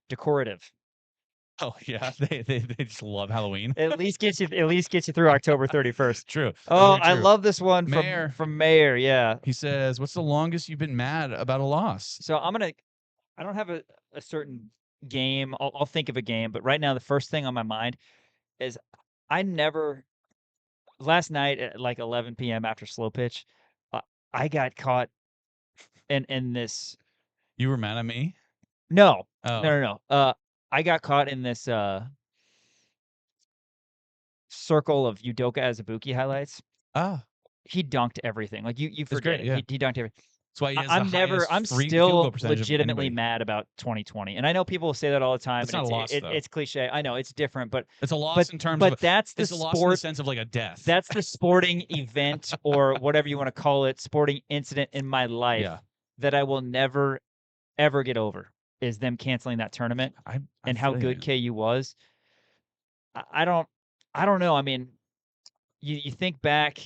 Decorative. Oh yeah, they just love Halloween. At least gets you through October 31st. True. Oh, true. I love this one from Mayor. Yeah. He says, "What's the longest you've been mad about a loss?" So I don't have a certain game. I'll think of a game, but right now the first thing on my mind is last night at like 11 p.m. after slow pitch, I got caught in this. You were mad at me? No. Oh. No. I got caught in this circle of Udoka Azubuike highlights. Ah. He dunked everything. Like you forget great, it. yeah. He dunked everything. That's why he has I'm still legitimately mad about 2020. And I know people say that all the time. It's not a loss, though. It's cliche. I know it's different, but it's a loss in terms of. But that's the it's a sport, loss in the sense of like a death. That's the sporting event or whatever you want to call it, sporting incident in my life that I will never ever get over is them canceling that tournament and how good KU was. I don't know. I mean, you think back.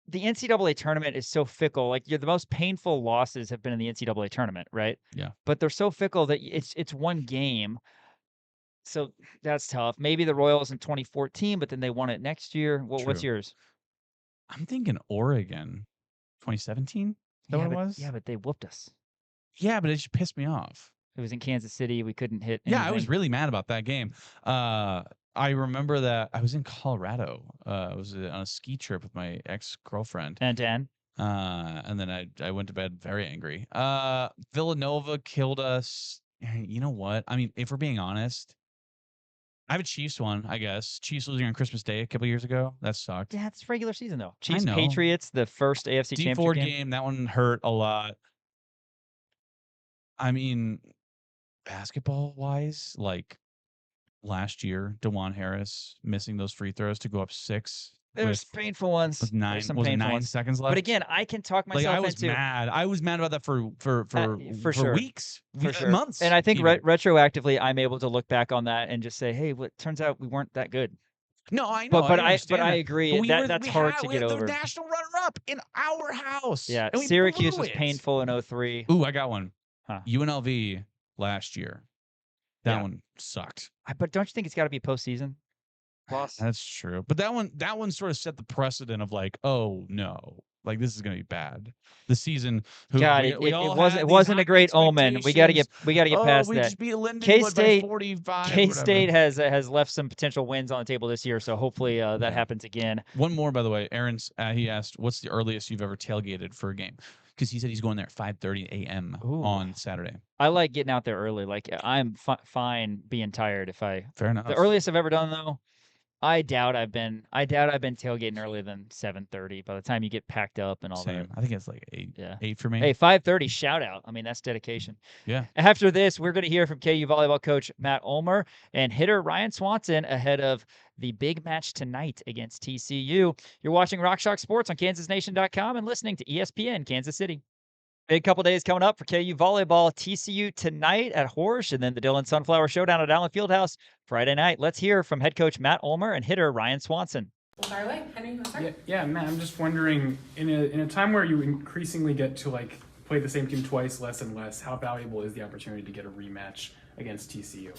The NCAA tournament is so fickle. Like the most painful losses have been in the NCAA tournament, right? Yeah. But they're so fickle that it's one game. So that's tough. Maybe the Royals in 2014, but then they won it next year. What's yours? I'm thinking Oregon, 2017. Is that what it was? Yeah, but they whooped us. Yeah, but it just pissed me off. It was in Kansas City. We couldn't hit anything. Yeah, I was really mad about that game. I remember that I was in Colorado. I was on a ski trip with my ex-girlfriend. And Dan? And then I went to bed very angry. Villanova killed us. You know what? I mean, if we're being honest, I have a Chiefs one, I guess. Chiefs losing on Christmas Day a couple years ago. That sucked. Yeah, it's regular season, though. Chiefs Patriots, the first AFC Championship game. That one hurt a lot. I mean, basketball-wise, like, last year, DeJuan Harris missing those free throws to go up 6. There's painful ones. With 9 seconds left. But again, I can talk myself into. I was mad. I was mad about that for sure. weeks, for sure. months. And I think retroactively, I'm able to look back on that and just say, hey, turns out we weren't that good. No, I know. But I agree. That's hard to get over. The national runner-up in our house. Yeah, Syracuse was painful in 2003. Ooh, I got one. Huh. UNLV last year. That one sucked. But don't you think it's got to be postseason loss? That's true. But that one sort of set the precedent of like, oh no, Like, this is going to be bad. The season, God, we it all wasn't had it these wasn't high a great omen. We got to get expectations. past We that. just beat Lindenwood by K-State 45. K-State whatever. has left some potential wins on the table this year, so hopefully that happens again. One more, by the way. Aaron's he asked, "What's the earliest you've ever tailgated for a game?" Because he said he's going there at 5:30 a.m. on Saturday. I like getting out there early. Like, I'm fine being tired if I. Fair enough. The earliest I've ever done, though, I doubt I've been tailgating earlier than 7:30. By the time you get packed up and all Same. that. I think it's like 8. Yeah. 8 for me. Hey, 5:30 shout out. I mean, that's dedication. Yeah. After this, we're going to hear from KU volleyball coach Matt Ulmer and hitter Rhian Swanson ahead of the big match tonight against TCU. You're watching Rock Shock Sports on KansasNation.com and listening to ESPN Kansas City. Big couple days coming up for KU volleyball. TCU tonight at Horsch, and then the Dillon Sunflower Showdown at Allen Fieldhouse Friday night. Let's hear from head coach Matt Ulmer and hitter Rhian Swanson. We'll fire away. Henry, you want to start? Yeah, Matt, I'm just wondering, in a time where you increasingly get to play the same team twice, less and less, how valuable is the opportunity to get a rematch against TCU?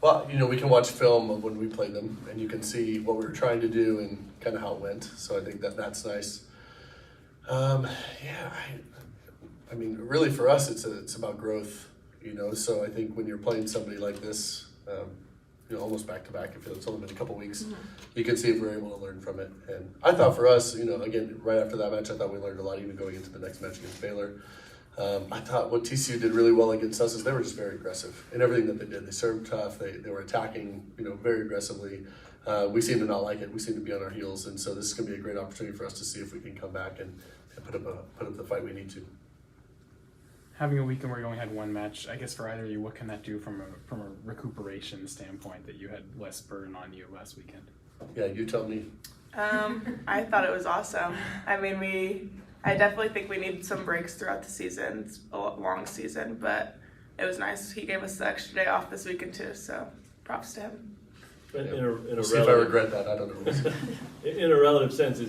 Well, we can watch film of when we played them, and you can see what we were trying to do and kind of how it went. So I think that's nice. I mean, really for us, it's about growth, So I think when you're playing somebody like this, almost back to back, if it's only been a couple weeks, you can see if we're able to learn from it. And I thought for us, again, right after that match, I thought we learned a lot even going into the next match against Baylor. I thought what TCU did really well against us is they were just very aggressive in everything that they did. They served tough. They were attacking, very aggressively. We seem to not like it. We seem to be on our heels, and so this is going to be a great opportunity for us to see if we can come back and put up the fight we need to. Having a weekend where you only had one match, I guess for either of you, what can that do from a recuperation standpoint that you had less burden on you last weekend? Yeah, you tell me. I thought it was awesome. I mean, I definitely think we need some breaks throughout the season. It's a long season, but it was nice. He gave us the extra day off this weekend too, so props to him. We'll see if I regret that. I don't know. In a relative sense,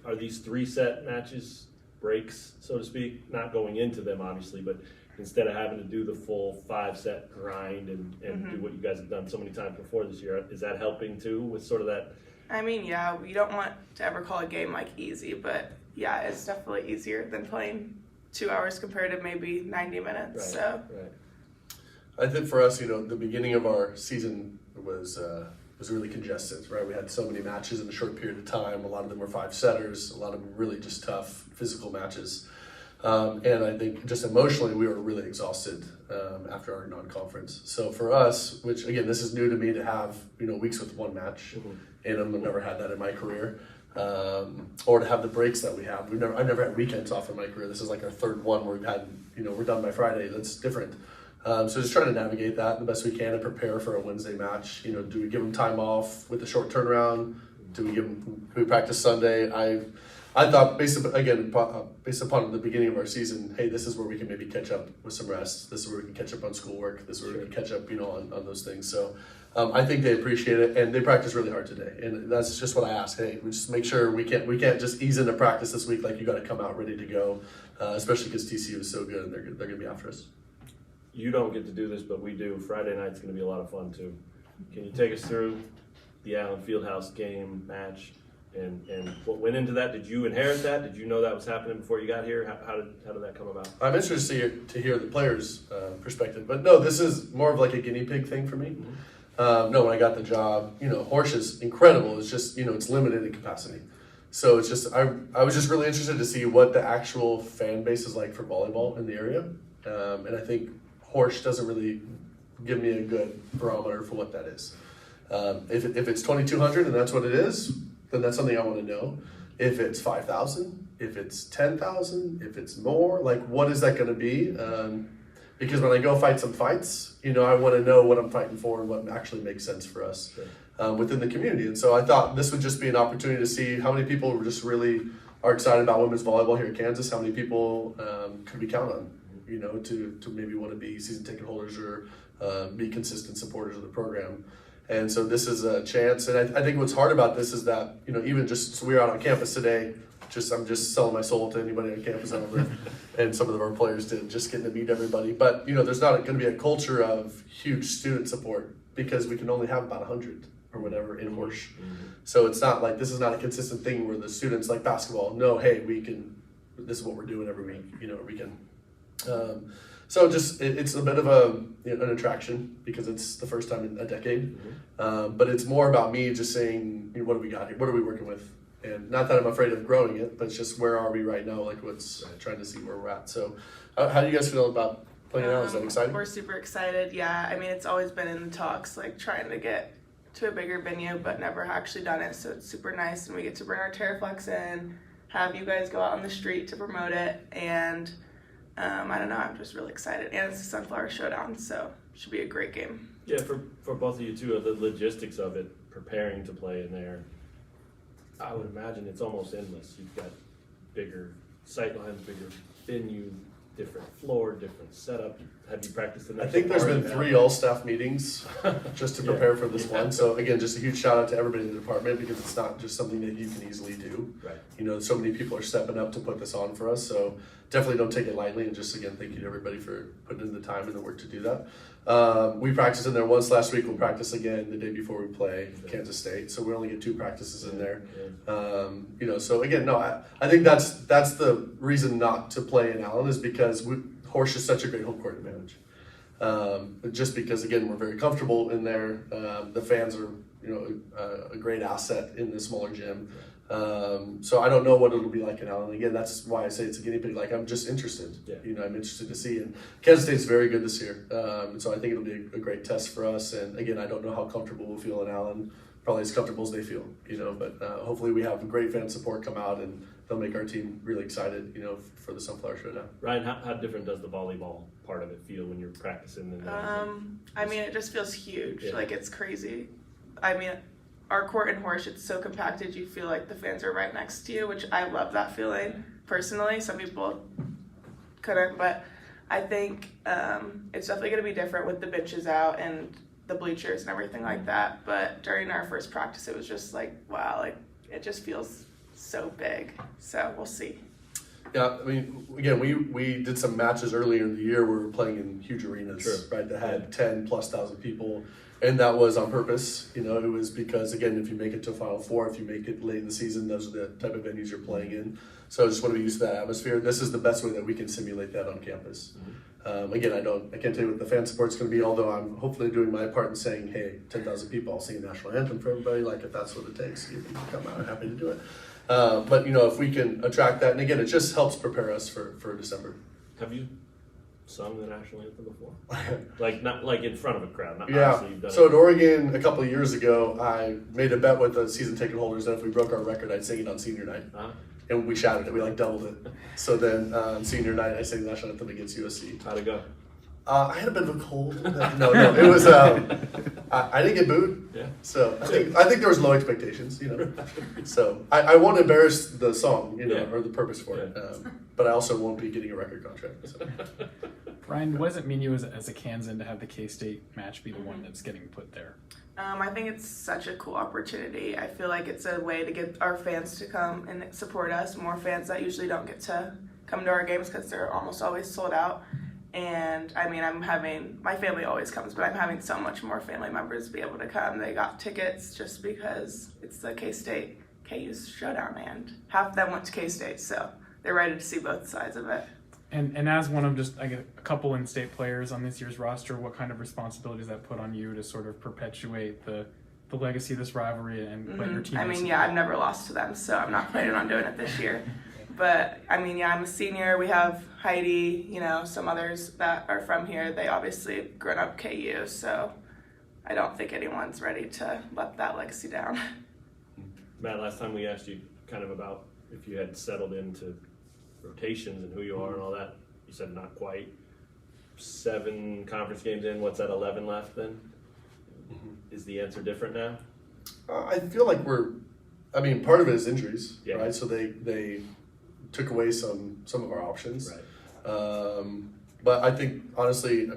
are these 3-set matches breaks, so to speak, not going into them obviously, but instead of having to do the full 5-set grind and do what you guys have done so many times before this year, is that helping too with sort of that? I mean, yeah, we don't want to ever call a game easy, but yeah, it's definitely easier than playing 2 hours compared to maybe 90 minutes. Right. I think for us, the beginning of our season was really congested, right? We had so many matches in a short period of time. A lot of them were 5-setters, a lot of them really just tough physical matches. And I think just emotionally, we were really exhausted after our non-conference. So for us, which again, this is new to me to have, weeks with one match, and I've never had that in my career. Or to have the breaks that we have. I've never had weekends off in my career. This is like our third one where we've had, we're done by Friday. That's different. So just trying to navigate that the best we can and prepare for a Wednesday match. Do we give them time off with a short turnaround? Do we practice Sunday? I thought based upon the beginning of our season, hey, this is where we can maybe catch up with some rest. This is where we can catch up on schoolwork. This is where we can catch up, on those things. So I think they appreciate it, and they practice really hard today. And that's just what I ask. Hey, we just make sure we can't just ease into practice this week. Like, you got to come out ready to go, especially because TCU is so good and they're going to be after us. You don't get to do this, but we do. Friday night's going to be a lot of fun too. Can you take us through the Allen Fieldhouse game match and what went into that? Did you inherit that? Did you know that was happening before you got here? How did that come about? I'm interested to hear the players' perspective, but no, this is more of like a guinea pig thing for me. No, when I got the job, Horsch is incredible. It's just, it's limited in capacity. So it's just, I was just really interested to see what the actual fan base is like for volleyball in the area. And I think Horsch doesn't really give me a good barometer for what that is. If it's 2,200 and that's what it is, then that's something I want to know. If it's 5,000, if it's 10,000, if it's more, what is that going to be? Because when I go fight some fights, I want to know what I'm fighting for and what actually makes sense for us within the community. And so I thought this would just be an opportunity to see how many people just really are excited about women's volleyball here in Kansas. How many people could we count on? To maybe want to be season ticket holders or be consistent supporters of the program. And so this is a chance. And I think what's hard about this is that, even just, so we were out on campus today, I'm just selling my soul to anybody on campus and some of our players did, just getting to meet everybody. But, there's not going to be a culture of huge student support because we can only have about 100. or whatever in Horsh. So it's not like, this is not a consistent thing where the students like basketball know, hey, this is what we're doing every week, every weekend. So just, it's a bit of an attraction because it's the first time in a decade. But it's more about me just saying, what do we got here? What are we working with? And not that I'm afraid of growing it, but it's just where are we right now? Like trying to see where we're at. So how do you guys feel about playing it out? Is that exciting? We're super excited. Yeah. I mean, it's always been in the talks, like trying to get to a bigger venue, but never actually done it. So it's super nice. And we get to bring our Terraflex in, have you guys go out on the street to promote it. And I don't know, I'm just really excited. And it's a Sunflower Showdown, so it should be a great game. Yeah, for both of you too, the logistics of it, preparing to play in there, I would imagine it's almost endless. You've got bigger sightlines, bigger venue, different floor, different setup. Have you practiced in I think there's been 3 all-staff meetings just to prepare for this one. So again, just a huge shout out to everybody in the department because it's not just something that you can easily do. Right. So many people are stepping up to put this on for us. So definitely don't take it lightly. And just again, thank you to everybody for putting in the time and the work to do that. We practiced in there once last week. We'll practice again the day before we play Kansas State. So we only get 2 practices in there. So again, no, I think that's the reason not to play in Allen is because Horsh is such a great home court advantage. Just because again we're very comfortable in there. The fans are a great asset in the smaller gym. So I don't know what it'll be like in Allen. Again, that's why I say it's a guinea pig. Like I'm just interested. I'm interested to see. And Kansas State's very good this year. So I think it'll be a great test for us. And again, I don't know how comfortable we'll feel in Allen. Probably as comfortable as they feel. But hopefully we have great fan support come out and they'll make our team really excited. For the Sunflower Showdown. Ryan, how different does the volleyball part of it feel when you're practicing? I mean, it just feels huge. Like it's crazy. I mean, our court in Horsh, it's so compacted. You feel like the fans are right next to you, which I love that feeling personally. Some people couldn't, but I think it's definitely going to be different with the benches out and the bleachers and everything like that. But during our first practice, it was just like, wow, like it just feels so big. So we'll see. Yeah, I mean, again, we did some matches earlier in the year where we were playing in huge arenas, right, that had 10,000+ people, and that was on purpose. It was because, again, if you make it to Final Four, if you make it late in the season, those are the type of venues you're playing in. So I just want to be used to that atmosphere. This is the best way that we can simulate that on campus. Again, I can't tell you what the fan support's going to be, although I'm hopefully doing my part in saying, hey, 10,000 people, I'll sing a national anthem for everybody, like if that's what it takes. You can come out, I'm happy to do it. But if we can attract that, and again, it just helps prepare us for December. Have you sung the national anthem before? Not like in front of a crowd. So at Oregon a couple of years ago, I made a bet with the season ticket holders that if we broke our record, I'd sing it on senior night. And we shouted it. We doubled it. So then senior night, I sang the national anthem against USC. How'd it go? I had a bit of a cold. No, it was. I didn't get booed. Yeah. So I think there was low expectations. So I won't embarrass the song, or the purpose for it. But I also won't be getting a record contract. So. Ryan, what does it mean to you as a Kansan to have the K-State match be the one that's getting put there? I think it's such a cool opportunity. I feel like it's a way to get our fans to come and support us. More fans that usually don't get to come to our games because they're almost always sold out. And I mean, my family always comes, but I'm having so much more family members be able to come. They got tickets just because it's the K-State, KU's showdown, and half of them went to K-State, so they're ready to see both sides of it. And as one of just a couple in-state players on this year's roster, what kind of responsibility does that put on you to sort of perpetuate the legacy of this rivalry and let your team? I mean, I've never lost to them, so I'm not planning on doing it this year. But I mean, I'm a senior. We have Heidi, some others that are from here. They obviously grown up KU, so I don't think anyone's ready to let that legacy down. Matt, last time we asked you kind of about if you had settled into rotations and who you are and all that, you said not quite. 7 conference games in, what's that, 11 left then? Is the answer different now? I feel like part of it is injuries, right? So they took away some of our options. Right. But I think, honestly,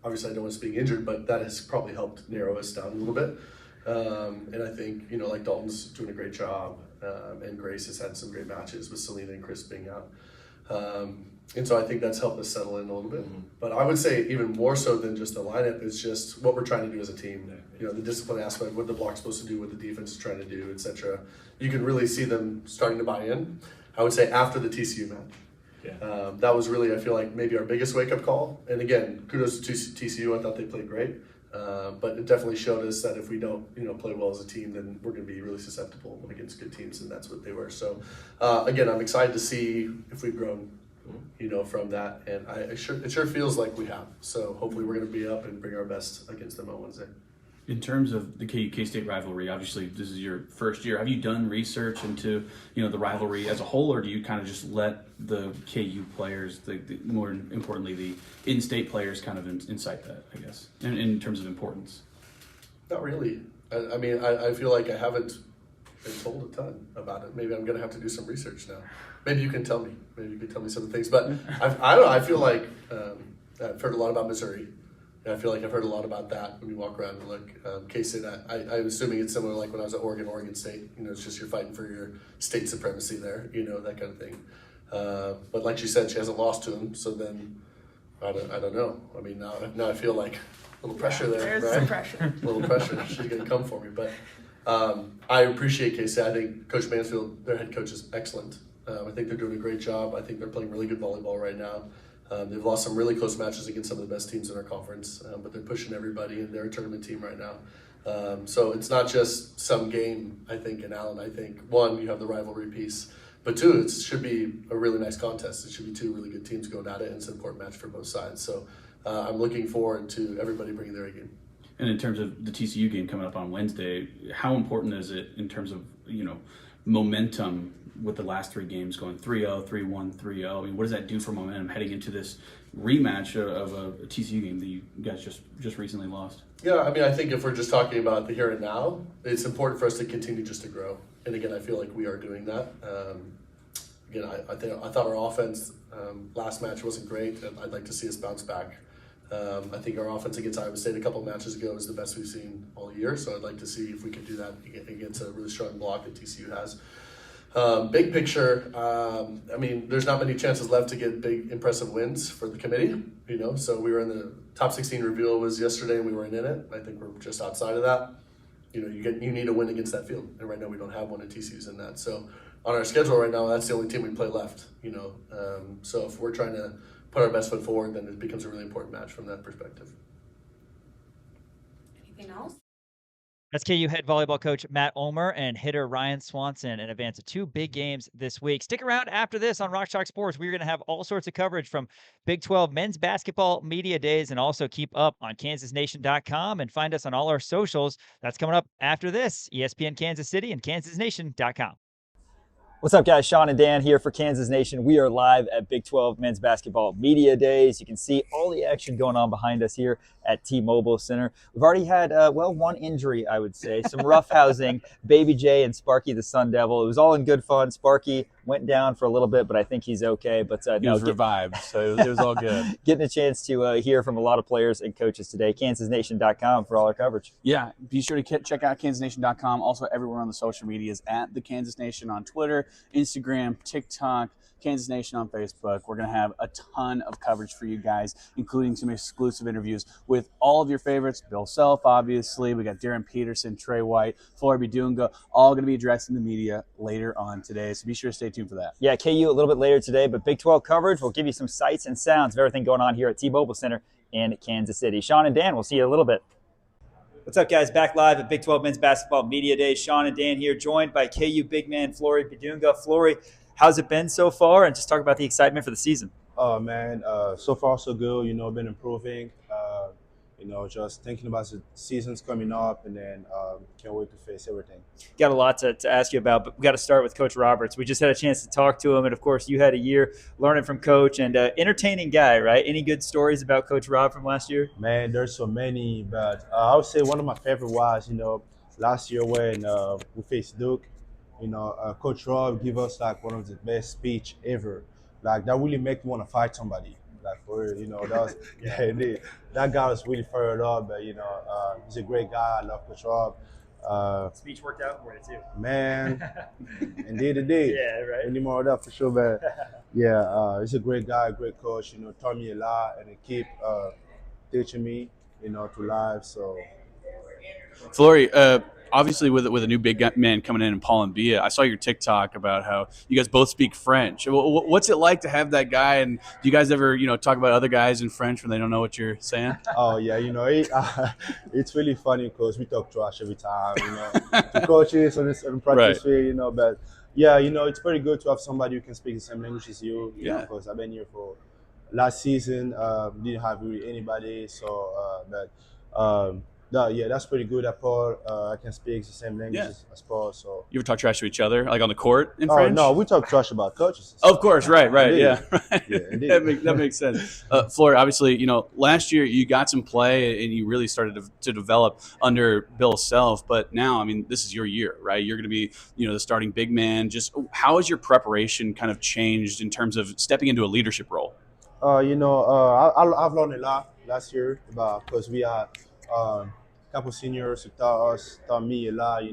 obviously I don't want us being injured, but that has probably helped narrow us down a little bit. And I think, like Dalton's doing a great job, and Grace has had some great matches with Selena and Chris being out. And so I think that's helped us settle in a little bit. But I would say even more so than just the lineup is just what we're trying to do as a team. You know, the discipline aspect, what the block's supposed to do, what the defense is trying to do, etc. You can really see them starting to buy in. I would say after the TCU match. Yeah. That was really, I feel like, maybe our biggest wake-up call. And again, kudos to TCU. I thought they played great. But it definitely showed us that if we don't, play well as a team, then we're going to be really susceptible against good teams, and that's what they were. So, again, I'm excited to see if we've grown, from that, and it sure feels like we have. So hopefully we're going to be up and bring our best against them on Wednesday. In terms of the KU K-State rivalry, obviously this is your first year. Have you done research into the rivalry as a whole, or do you kind of just let the KU players, more importantly the in-state players, kind of incite that, I guess, in terms of importance? Not really. I feel like I haven't been told a ton about it. Maybe I'm going to have to do some research now. Maybe you can tell me. Maybe you can tell me some of the things. But I don't know. I feel like I've heard a lot about Missouri. And I feel like I've heard a lot about that when you walk around and look. K-State, I'm assuming it's similar like when I was at Oregon State. It's just you're fighting for your state supremacy there, that kind of thing. But like she said, she hasn't lost to him. So then I don't know. Now I feel like a little pressure there, there's right? some pressure. A little pressure. She's going to come for me. But I appreciate K-State. I think Coach Mansfield, their head coach, is excellent. I think they're doing a great job. I think they're playing really good volleyball right now. They've lost some really close matches against some of the best teams in our conference, but they're pushing everybody, and they're a tournament team right now. So it's not just some game, I think, in Allen. I think, one, you have the rivalry piece, but two, it should be a really nice contest. It should be two really good teams going at it, and it's an important match for both sides. So I'm looking forward to everybody bringing their A game. And in terms of the TCU game coming up on Wednesday, how important is it in terms of, momentum with the last three games going 3-0, 3-1, 3-0? What does that do for momentum heading into this rematch of a TCU game that you guys just recently lost? Yeah, I think if we're just talking about the here and now, it's important for us to continue just to grow. And again, I feel like we are doing that. I thought our offense last match wasn't great, and I'd like to see us bounce back. I think our offense against Iowa State a couple of matches ago is the best we've seen all year, so I'd like to see if we can do that against a really strong block that TCU has. Big picture, there's not many chances left to get big, impressive wins for the committee, so we were in the top 16 reveal was yesterday, and we weren't in it. I think we're just outside of that. You need a win against that field, and right now we don't have one, and TCU's in that. So on our schedule right now, that's the only team we play left, so if we're trying to put our best foot forward, then it becomes a really important match from that perspective. Anything else? That's KU head volleyball coach Matt Ulmer and hitter Rhian Swanson in advance of two big games this week. Stick around after this on Rock Chalk Sports. We're going to have all sorts of coverage from Big 12 men's basketball media days, and also keep up on kansasnation.com and find us on all our socials. That's coming up after this. ESPN Kansas City and kansasnation.com. What's up, guys? Sean and Dan here for Kansas Nation. We are live at Big 12 Men's Basketball Media Days. You can see all the action going on behind us here at T-Mobile Center. We've already had, one injury, I would say. Some roughhousing, Baby J and Sparky the Sun Devil. It was all in good fun. Sparky went down for a little bit, but I think he's okay. But he was revived, so it was all good. Getting a chance to hear from a lot of players and coaches today. KansasNation.com for all our coverage. Yeah, be sure to check out KansasNation.com. Also, everywhere on the social medias at the Kansas Nation on Twitter, Instagram, TikTok, Kansas Nation on Facebook. We're going to have a ton of coverage for you guys, including some exclusive interviews with all of your favorites. Bill Self, obviously. We got Darren Peterson, Trey White, Florby Dunga, all going to be addressing the media later on today. So be sure to stay tuned for that. Yeah, KU a little bit later today, but Big 12 coverage will give you some sights and sounds of everything going on here at T-Mobile Center in Kansas City. Sean and Dan, we'll see you in a little bit. What's up, guys? Back live at Big 12 Men's Basketball Media Day. Sean and Dan here, joined by KU big man Florby Dunga. Florby, how's it been so far? And just talk about the excitement for the season. Oh, man, so far so good. Been improving. Just thinking about the seasons coming up, and then can't wait to face everything. Got a lot to ask you about, but we got to start with Coach Roberts. We just had a chance to talk to him, and of course, you had a year learning from Coach, and entertaining guy, right? Any good stories about Coach Rob from last year? Man, there's so many, but I would say one of my favorite was, last year when we faced Duke. Coach Rob gave us like one of the best speech ever. Like that really make me want to fight somebody. Like for real, that was that guy was really fired up. But he's a great guy. I love Coach Rob. Speech worked out for you too. Man, indeed. Yeah, right. We need more of that for sure, but yeah, he's a great guy, great coach. Taught me a lot and he keep teaching me, to life. So Flory, obviously with a new big man coming in Paul and Bia, I saw your TikTok about how you guys both speak French. What's it like to have that guy? And do you guys ever, talk about other guys in French when they don't know what you're saying? Oh yeah, it's really funny because we talk trash every time, to coaches on practice field, but yeah, it's pretty good to have somebody who can speak the same language as you, Yeah. because I've been here for last season, didn't have really anybody, so that's pretty good at Paul. I can speak the same language as Paul, so. You ever talk trash to each other, like on the court in Oh French? no, we talk trash about coaches. Of course, right, Indeed. yeah. Yeah, indeed. that makes sense. Flory, obviously, last year you got some play and you really started to develop under Bill Self, but now, this is your year, right? You're going to be, the starting big man. Just how has your preparation kind of changed in terms of stepping into a leadership role? I've learned a lot last year because we had a couple seniors who taught me a lot.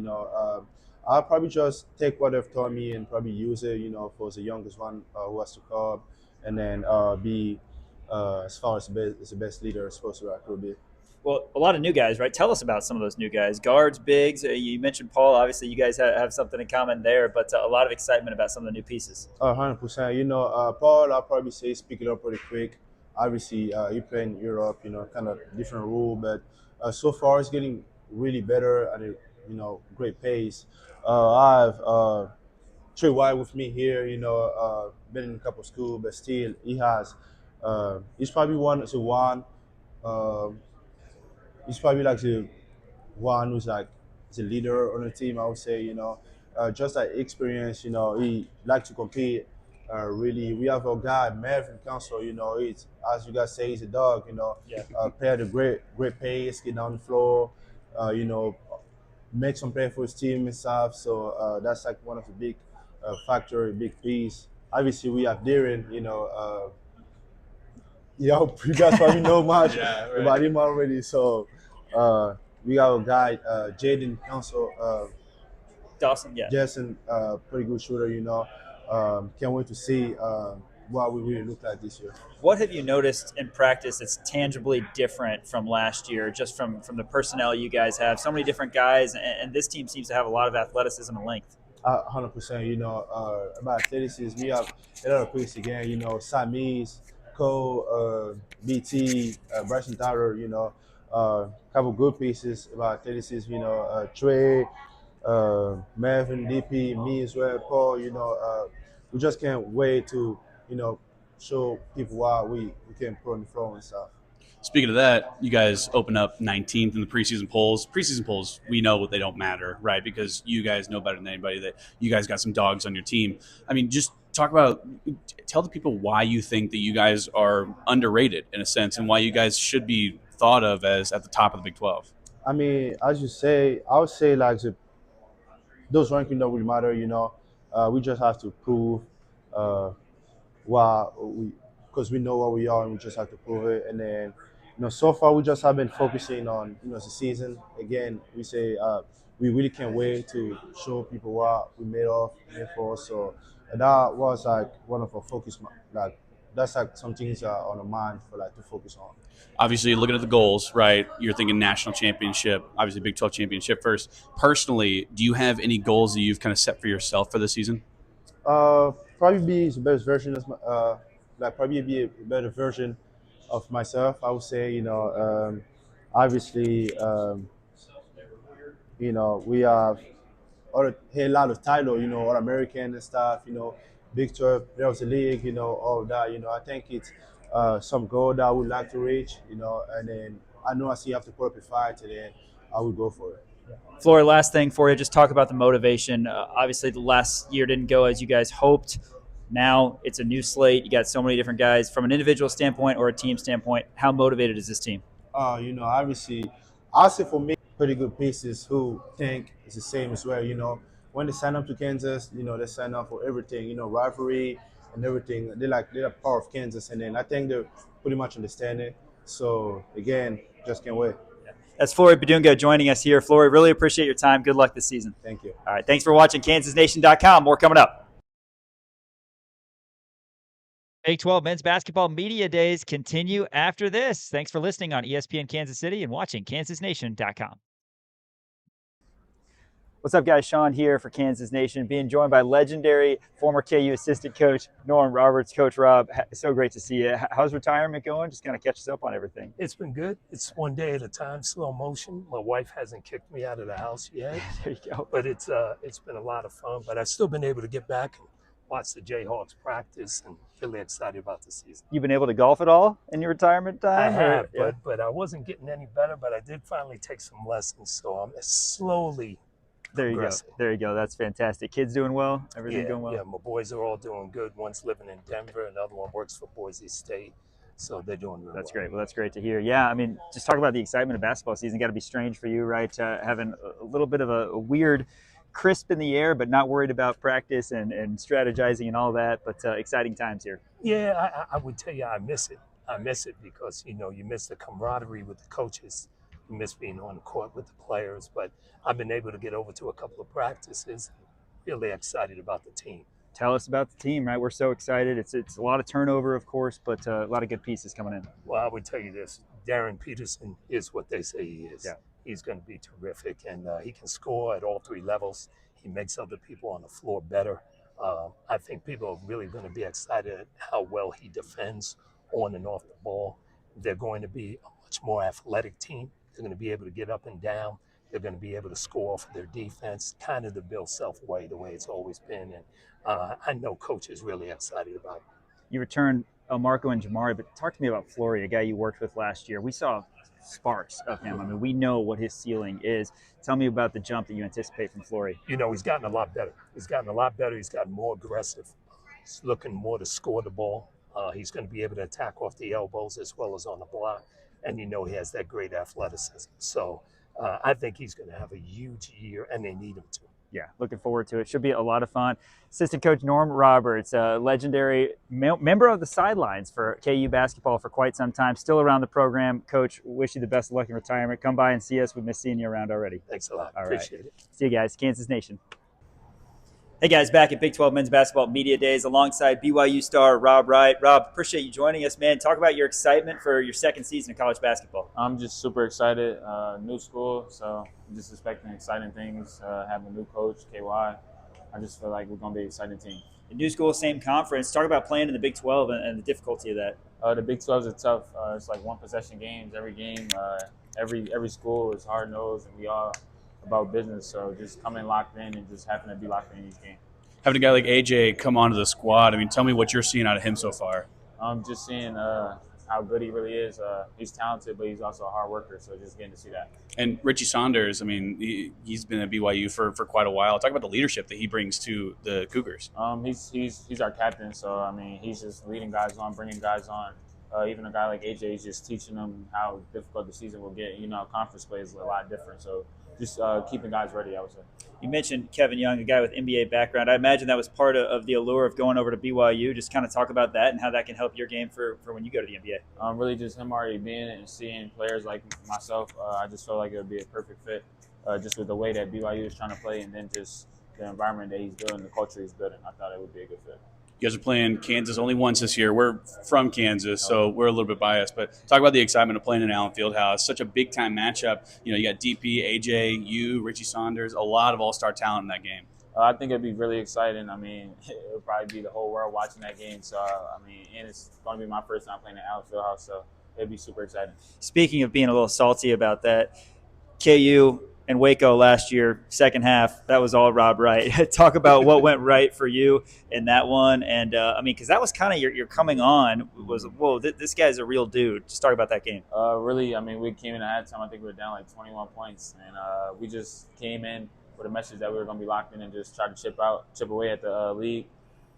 I'll probably just take what they've taught me and probably use it, for the youngest one who has to come, and then be as far as the best leader as supposed to I could be. Well, a lot of new guys, right? Tell us about some of those new guys. Guards, bigs. You mentioned Paul. Obviously, you guys have something in common there, but a lot of excitement about some of the new pieces. 100%. Paul, I'll probably say speak it up pretty quick. Obviously, he played in Europe, kind of different rule, but so far it's getting really better at a great pace. I have Trey White with me here, been in a couple schools, but still he has. He's probably he's probably like the one who's like the leader on the team. I would say, just like experience. He likes to compete. Really, we have a guy, Melvin Council. He's, as you guys say, he's a dog. Play at a great pace, get down the floor. Make some play for his team and stuff. So that's like one of the big factor, a big piece. Obviously, we have Darren. You guys probably know much about him already. So we have a guy, Jaden Council. Dawson, yeah. Jason, pretty good shooter. Can't wait to see what we really look like this year. What have you noticed in practice that's tangibly different from last year, just from the personnel you guys have? So many different guys, and this team seems to have a lot of athleticism and length. 100%. About athleticism, we have a lot of pieces again. Samis, Cole, BT, Bryson Tyler. Couple good pieces about athleticism. Trey, Melvin, DP, me as well, Paul. We just can't wait to show people why we can put on the floor and stuff. Speaking of that, you guys open up 19th in the preseason polls. Preseason polls, we know they don't matter, right? Because you guys know better than anybody that you guys got some dogs on your team. Just tell the people why you think that you guys are underrated in a sense and why you guys should be thought of as at the top of the Big 12. As you say, I would say like those rankings don't really matter, we just have to prove because we know what we are and we just have to prove it. And then, so far we just have been focusing on, the season. Again, we say we really can't wait to show people what we made of here for. So that was like one of our focus, like that's like some things on the mind for like to focus on. Obviously, looking at the goals, right? You're thinking national championship, obviously Big 12 championship first. Personally, do you have any goals that you've kind of set for yourself for this season? Probably be the best version of probably be a better version of myself. I would say, obviously, we have a lot of title, all American and stuff, Big 12, there was a league, all that, I think it's some goal that I would like to reach, and then I know I still have to put up a fight, and then I would go for it. Flory, last thing for you, just talk about the motivation. Obviously, the last year didn't go as you guys hoped. Now it's a new slate. You got so many different guys. From an individual standpoint or a team standpoint, how motivated is this team? Obviously, I'll say for me, pretty good pieces who think it's the same as well. When they sign up to Kansas, they sign up for everything, rivalry and everything. They're part of Kansas, and then I think they pretty much understand it. So again, just can't wait. That's Flory Badunga joining us here. Flory, really appreciate your time. Good luck this season. Thank you. All right, thanks for watching KansasNation.com. More coming up. Big 12 Men's Basketball Media Days continue after this. Thanks for listening on ESPN Kansas City and watching KansasNation.com. What's up, guys? Sean here for Kansas Nation, being joined by legendary former KU assistant coach Norm Roberts. Coach Rob, so great to see you. How's retirement going? Just kind of catch us up on everything. It's been good. It's one day at a time, slow motion. My wife hasn't kicked me out of the house yet. There you go. But it's been a lot of fun. But I've still been able to get back and watch the Jayhawks practice and really excited about the season. You've been able to golf at all in your retirement time? I have, Yeah. but I wasn't getting any better. But I did finally take some lessons, so I'm slowly. There you go. There you go. That's fantastic. Kids doing well? Everything going well? Yeah, my boys are all doing good. One's living in Denver. Another one works for Boise State. So they're doing really That's well. great. Well, that's great to hear. Yeah, I mean, just talk about the excitement of basketball season. Got to be strange for you, right? Having a little bit of a weird crisp in the air, but not worried about practice and strategizing and all that. But exciting times here. Yeah, I would tell you I miss it. I miss it because, you miss the camaraderie with the coaches. You miss being on the court with the players. But I've been able to get over to a couple of practices. Really excited about the team. Tell us about the team, right? We're so excited. It's a lot of turnover, of course, but a lot of good pieces coming in. Well, I would tell you this. Darren Peterson is what they say he is. Yeah. He's going to be terrific, and he can score at all three levels. He makes other people on the floor better. I think people are really going to be excited at how well he defends on and off the ball. They're going to be a much more athletic team. They're going to be able to get up and down. They're going to be able to score off of their defense, kind of the Bill Self way, the way it's always been. And I know Coach is really excited about it. You returned Marco and Jamari, but talk to me about Flory, a guy you worked with last year. We saw sparks of him. I mean, we know what his ceiling is. Tell me about the jump that you anticipate from Flory. He's gotten a lot better. He's gotten more aggressive. He's looking more to score the ball. He's going to be able to attack off the elbows as well as on the block. And he has that great athleticism. So I think he's going to have a huge year, and they need him to. Yeah, looking forward to it. Should be a lot of fun. Assistant coach Norm Roberts, a legendary member of the sidelines for KU basketball for quite some time, still around the program. Coach, wish you the best of luck in retirement. Come by and see us. We miss seeing you around already. Thanks a lot. All Appreciate right. it. See you guys. Kansas Nation. Hey guys, back at Big 12 Men's Basketball Media Days alongside BYU star Rob Wright. Rob, appreciate you joining us, man. Talk about your excitement for your second season of college basketball. I'm just super excited. New school, so I'm just expecting exciting things. Having a new coach, KY. I just feel like we're going to be an exciting team. The new school, same conference. Talk about playing in the Big 12 and the difficulty of that. The Big 12 is tough. It's like one possession games every game. Every school is hard nosed, and we all about business. So just coming locked in and just having to be locked in each game. Having a guy like AJ come onto the squad, I mean, tell me what you're seeing out of him so far. I'm just seeing how good he really is. He's talented, but he's also a hard worker, so just getting to see that. And Richie Saunders, I mean, he's been at BYU for quite a while. Talk about the leadership that he brings to the Cougars. He's our captain, so, I mean, he's just leading guys on, bringing guys on. Even a guy like AJ is just teaching them how difficult the season will get. Conference play is a lot different, so just keeping guys ready, I would say. You mentioned Kevin Young, a guy with NBA background. I imagine that was part of the allure of going over to BYU. Just kind of talk about that and how that can help your game for when you go to the NBA. Really just him already being it and seeing players like myself. I just felt like it would be a perfect fit just with the way that BYU is trying to play and then just the environment that he's building, the culture he's building. I thought it would be a good fit. You guys are playing Kansas only once this year. We're from Kansas, so we're a little bit biased. But talk about the excitement of playing in Allen Fieldhouse. Such a big-time matchup. You got DP, AJ, you, Richie Saunders, a lot of all-star talent in that game. I think it'd be really exciting. I mean, it would probably be the whole world watching that game. So, and it's going to be my first time playing at Allen Fieldhouse, so it'd be super exciting. Speaking of being a little salty about that, KU and Waco last year, second half, that was all Rob Wright. Talk about what went right for you in that one. And, because that was kind of your coming on was, whoa, this guy's a real dude. Just talk about that game. Really, we came in at halftime. I think we were down like 21 points. And we just came in with a message that we were going to be locked in and just try to chip away at the league.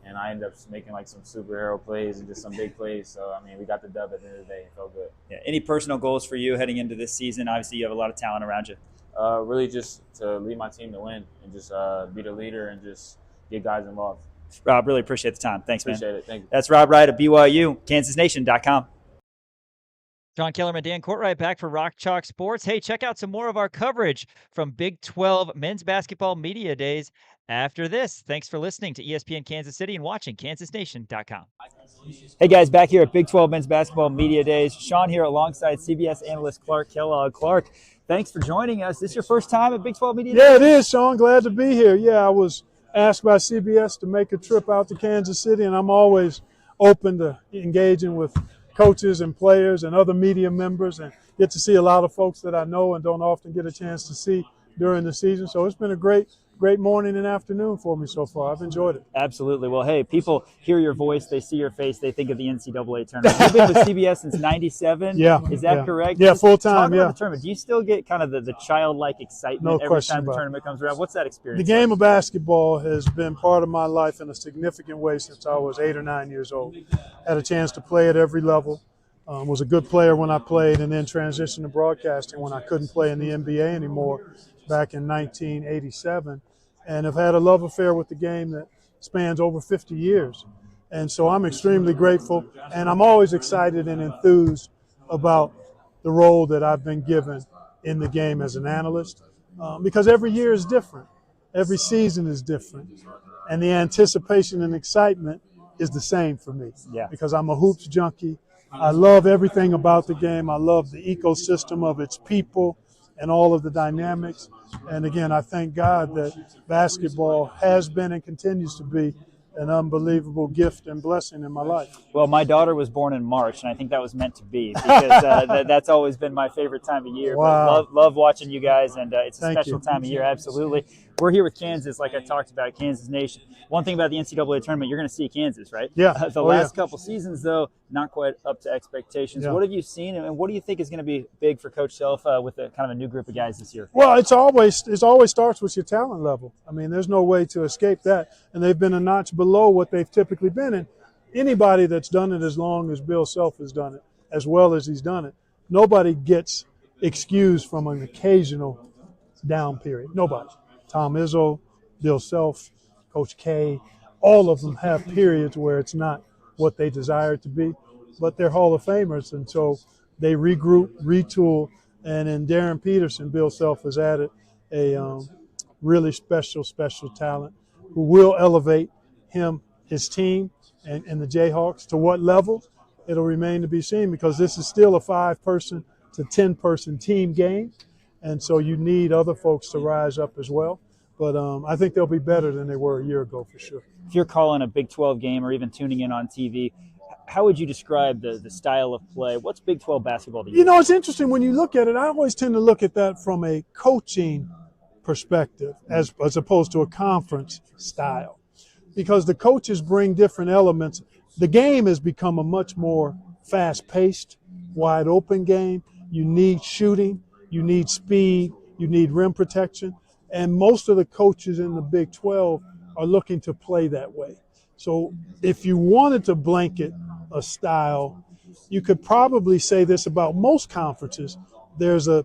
And I ended up making like some superhero plays and just some big plays. So, we got the dub at the end of the day. It felt good. Yeah. Any personal goals for you heading into this season? Obviously, you have a lot of talent around you. Really just to lead my team to win and just be the leader and just get guys involved. Rob, really appreciate the time. Thanks, man. Appreciate it. Thank you. That's Rob Wright of BYU, KansasNation.com. John Kellerman, Dan Courtwright back for Rock Chalk Sports. Hey, check out some more of our coverage from Big 12 Men's Basketball Media Days after this. Thanks for listening to ESPN Kansas City and watching KansasNation.com. Hey guys, back here at Big 12 Men's Basketball Media Days. Sean here alongside CBS analyst Clark Kellogg. Clark, thanks for joining us. This your first time at Big 12 Media Days? Yeah, it is, Sean. Glad to be here. Yeah, I was asked by CBS to make a trip out to Kansas City, and I'm always open to engaging with coaches and players and other media members, and get to see a lot of folks that I know and don't often get a chance to see during the season. So it's been a great morning and afternoon for me so far. I've enjoyed it. Absolutely. Well, hey, people hear your voice, they see your face, they think of the NCAA tournament. You've been with CBS since '97. Yeah. Is that correct? Yeah, Just full talk time. about Yeah. the tournament. Do you still get kind of the childlike excitement every time the tournament comes around? What's that experience? The game of basketball has been part of my life in a significant way since I was 8 or 9 years old. Had a chance to play at every level. Was a good player when I played, and then transitioned to broadcasting when I couldn't play in the NBA anymore back in 1987. And have had a love affair with the game that spans over 50 years. And so I'm extremely grateful, and I'm always excited and enthused about the role that I've been given in the game as an analyst, because every year is different. Every season is different. And the anticipation and excitement is the same for me. Yeah. Because I'm a hoops junkie. I love everything about the game. I love the ecosystem of its people and all of the dynamics. And again, I thank God that basketball has been and continues to be an unbelievable gift and blessing in my life. Well, my daughter was born in March, and I think that was meant to be, because that's always been my favorite time of year. Wow. But love watching you guys, and it's a Thank special you. time of year, absolutely. We're here with Kansas, like I talked about, Kansas Nation. One thing about the NCAA tournament, you're going to see Kansas, right? Yeah. The last couple seasons, though, not quite up to expectations. Yeah. What have you seen, and what do you think is going to be big for Coach Self with a kind of a new group of guys this year? Well, it always starts with your talent level. I mean, there's no way to escape that. And they've been a notch below what they've typically been. And anybody that's done it as long as Bill Self has done it, as well as he's done it, nobody gets excused from an occasional down period. Nobody. Tom Izzo, Bill Self, Coach K, all of them have periods where it's not what they desire it to be, but they're Hall of Famers. And so they regroup, retool, and in Darren Peterson, Bill Self has added a really special talent who will elevate his team, and the Jayhawks to what level. It'll remain to be seen, because this is still a 5-person to 10-person team game. And so you need other folks to rise up as well. But I think they'll be better than they were a year ago for sure. If you're calling a Big 12 game or even tuning in on TV, how would you describe the style of play? What's Big 12 basketball to you? You know, it's interesting when you look at it. I always tend to look at that from a coaching perspective as opposed to a conference style, because the coaches bring different elements. The game has become a much more fast-paced, wide-open game. You need shooting, you need speed, you need rim protection, and most of the coaches in the Big 12 are looking to play that way. So if you wanted to blanket a style, you could probably say this about most conferences. There's a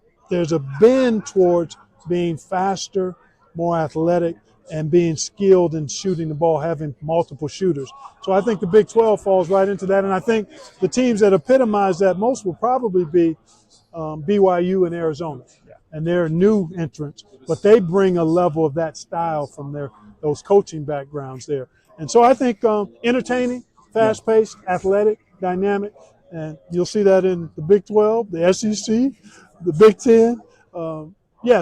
bend towards being faster, more athletic, and being skilled in shooting the ball, having multiple shooters. So I think the Big 12 falls right into that, and I think the teams that epitomize that most will probably be BYU and Arizona. And they're new entrants, but they bring a level of that style from those coaching backgrounds there. And so I think entertaining, fast-paced, athletic, dynamic, and you'll see that in the Big 12, the SEC, the Big 10.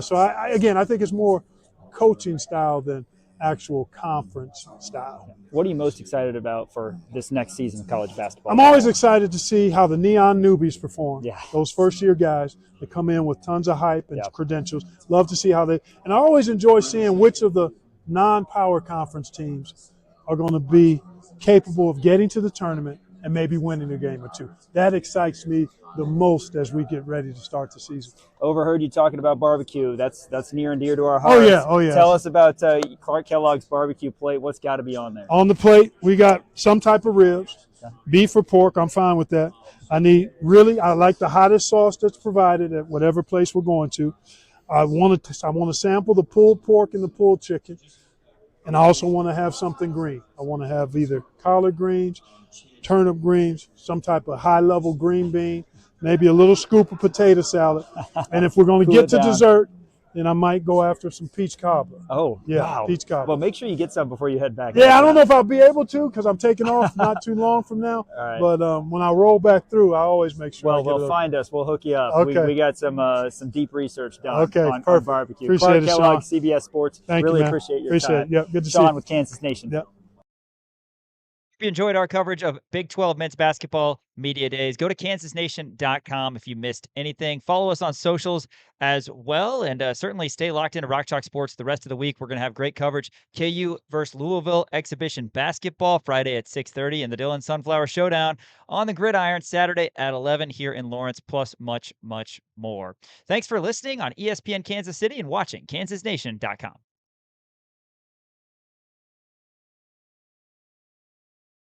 So I think it's more coaching style than actual conference style. What are you most excited about for this next season of college basketball? I'm always excited to see how the neon newbies perform. Yeah. Those first-year guys that come in with tons of hype and credentials. Love to see how they – and I always enjoy seeing which of the non-power conference teams are going to be capable of getting to the tournament and maybe winning a game or two. That excites me the most as we get ready to start the season. Overheard you talking about barbecue. That's near and dear to our hearts. Oh yeah. Tell us about Clark Kellogg's barbecue plate. What's got to be on there? On the plate, we got some type of ribs, beef or pork. I'm fine with that. I like the hottest sauce that's provided at whatever place we're going to. I want to sample the pulled pork and the pulled chicken, and I also want to have something green. I want to have either collard greens, turnip greens, some type of high-level green bean, maybe a little scoop of potato salad. And if we're going to Cool get it to down. dessert, then I might go after some peach cobbler. Oh, yeah, wow. peach cobbler. Well, make sure you get some before you head back. Yeah, I don't know if I'll be able to because I'm taking off not too long from now. All right. But when I roll back through, I always make sure I get it. Find us. We'll hook you up. Okay. We got some deep research done Okay, on perfect. barbecue. Appreciate Clark it, Kellogg, Sean. CBS Sports. Thank really you, man. appreciate your Appreciate time. it. Yep, good to see Sean you. with Kansas Nation. Yep. If you enjoyed our coverage of Big 12 Men's Basketball Media Days, go to kansasnation.com if you missed anything. Follow us on socials as well, and certainly stay locked into Rock Chalk Sports the rest of the week. We're going to have great coverage. KU versus Louisville exhibition basketball Friday at 6:30, and the Dillon Sunflower Showdown on the Gridiron Saturday at 11 here in Lawrence, plus much, much more. Thanks for listening on ESPN Kansas City and watching kansasnation.com.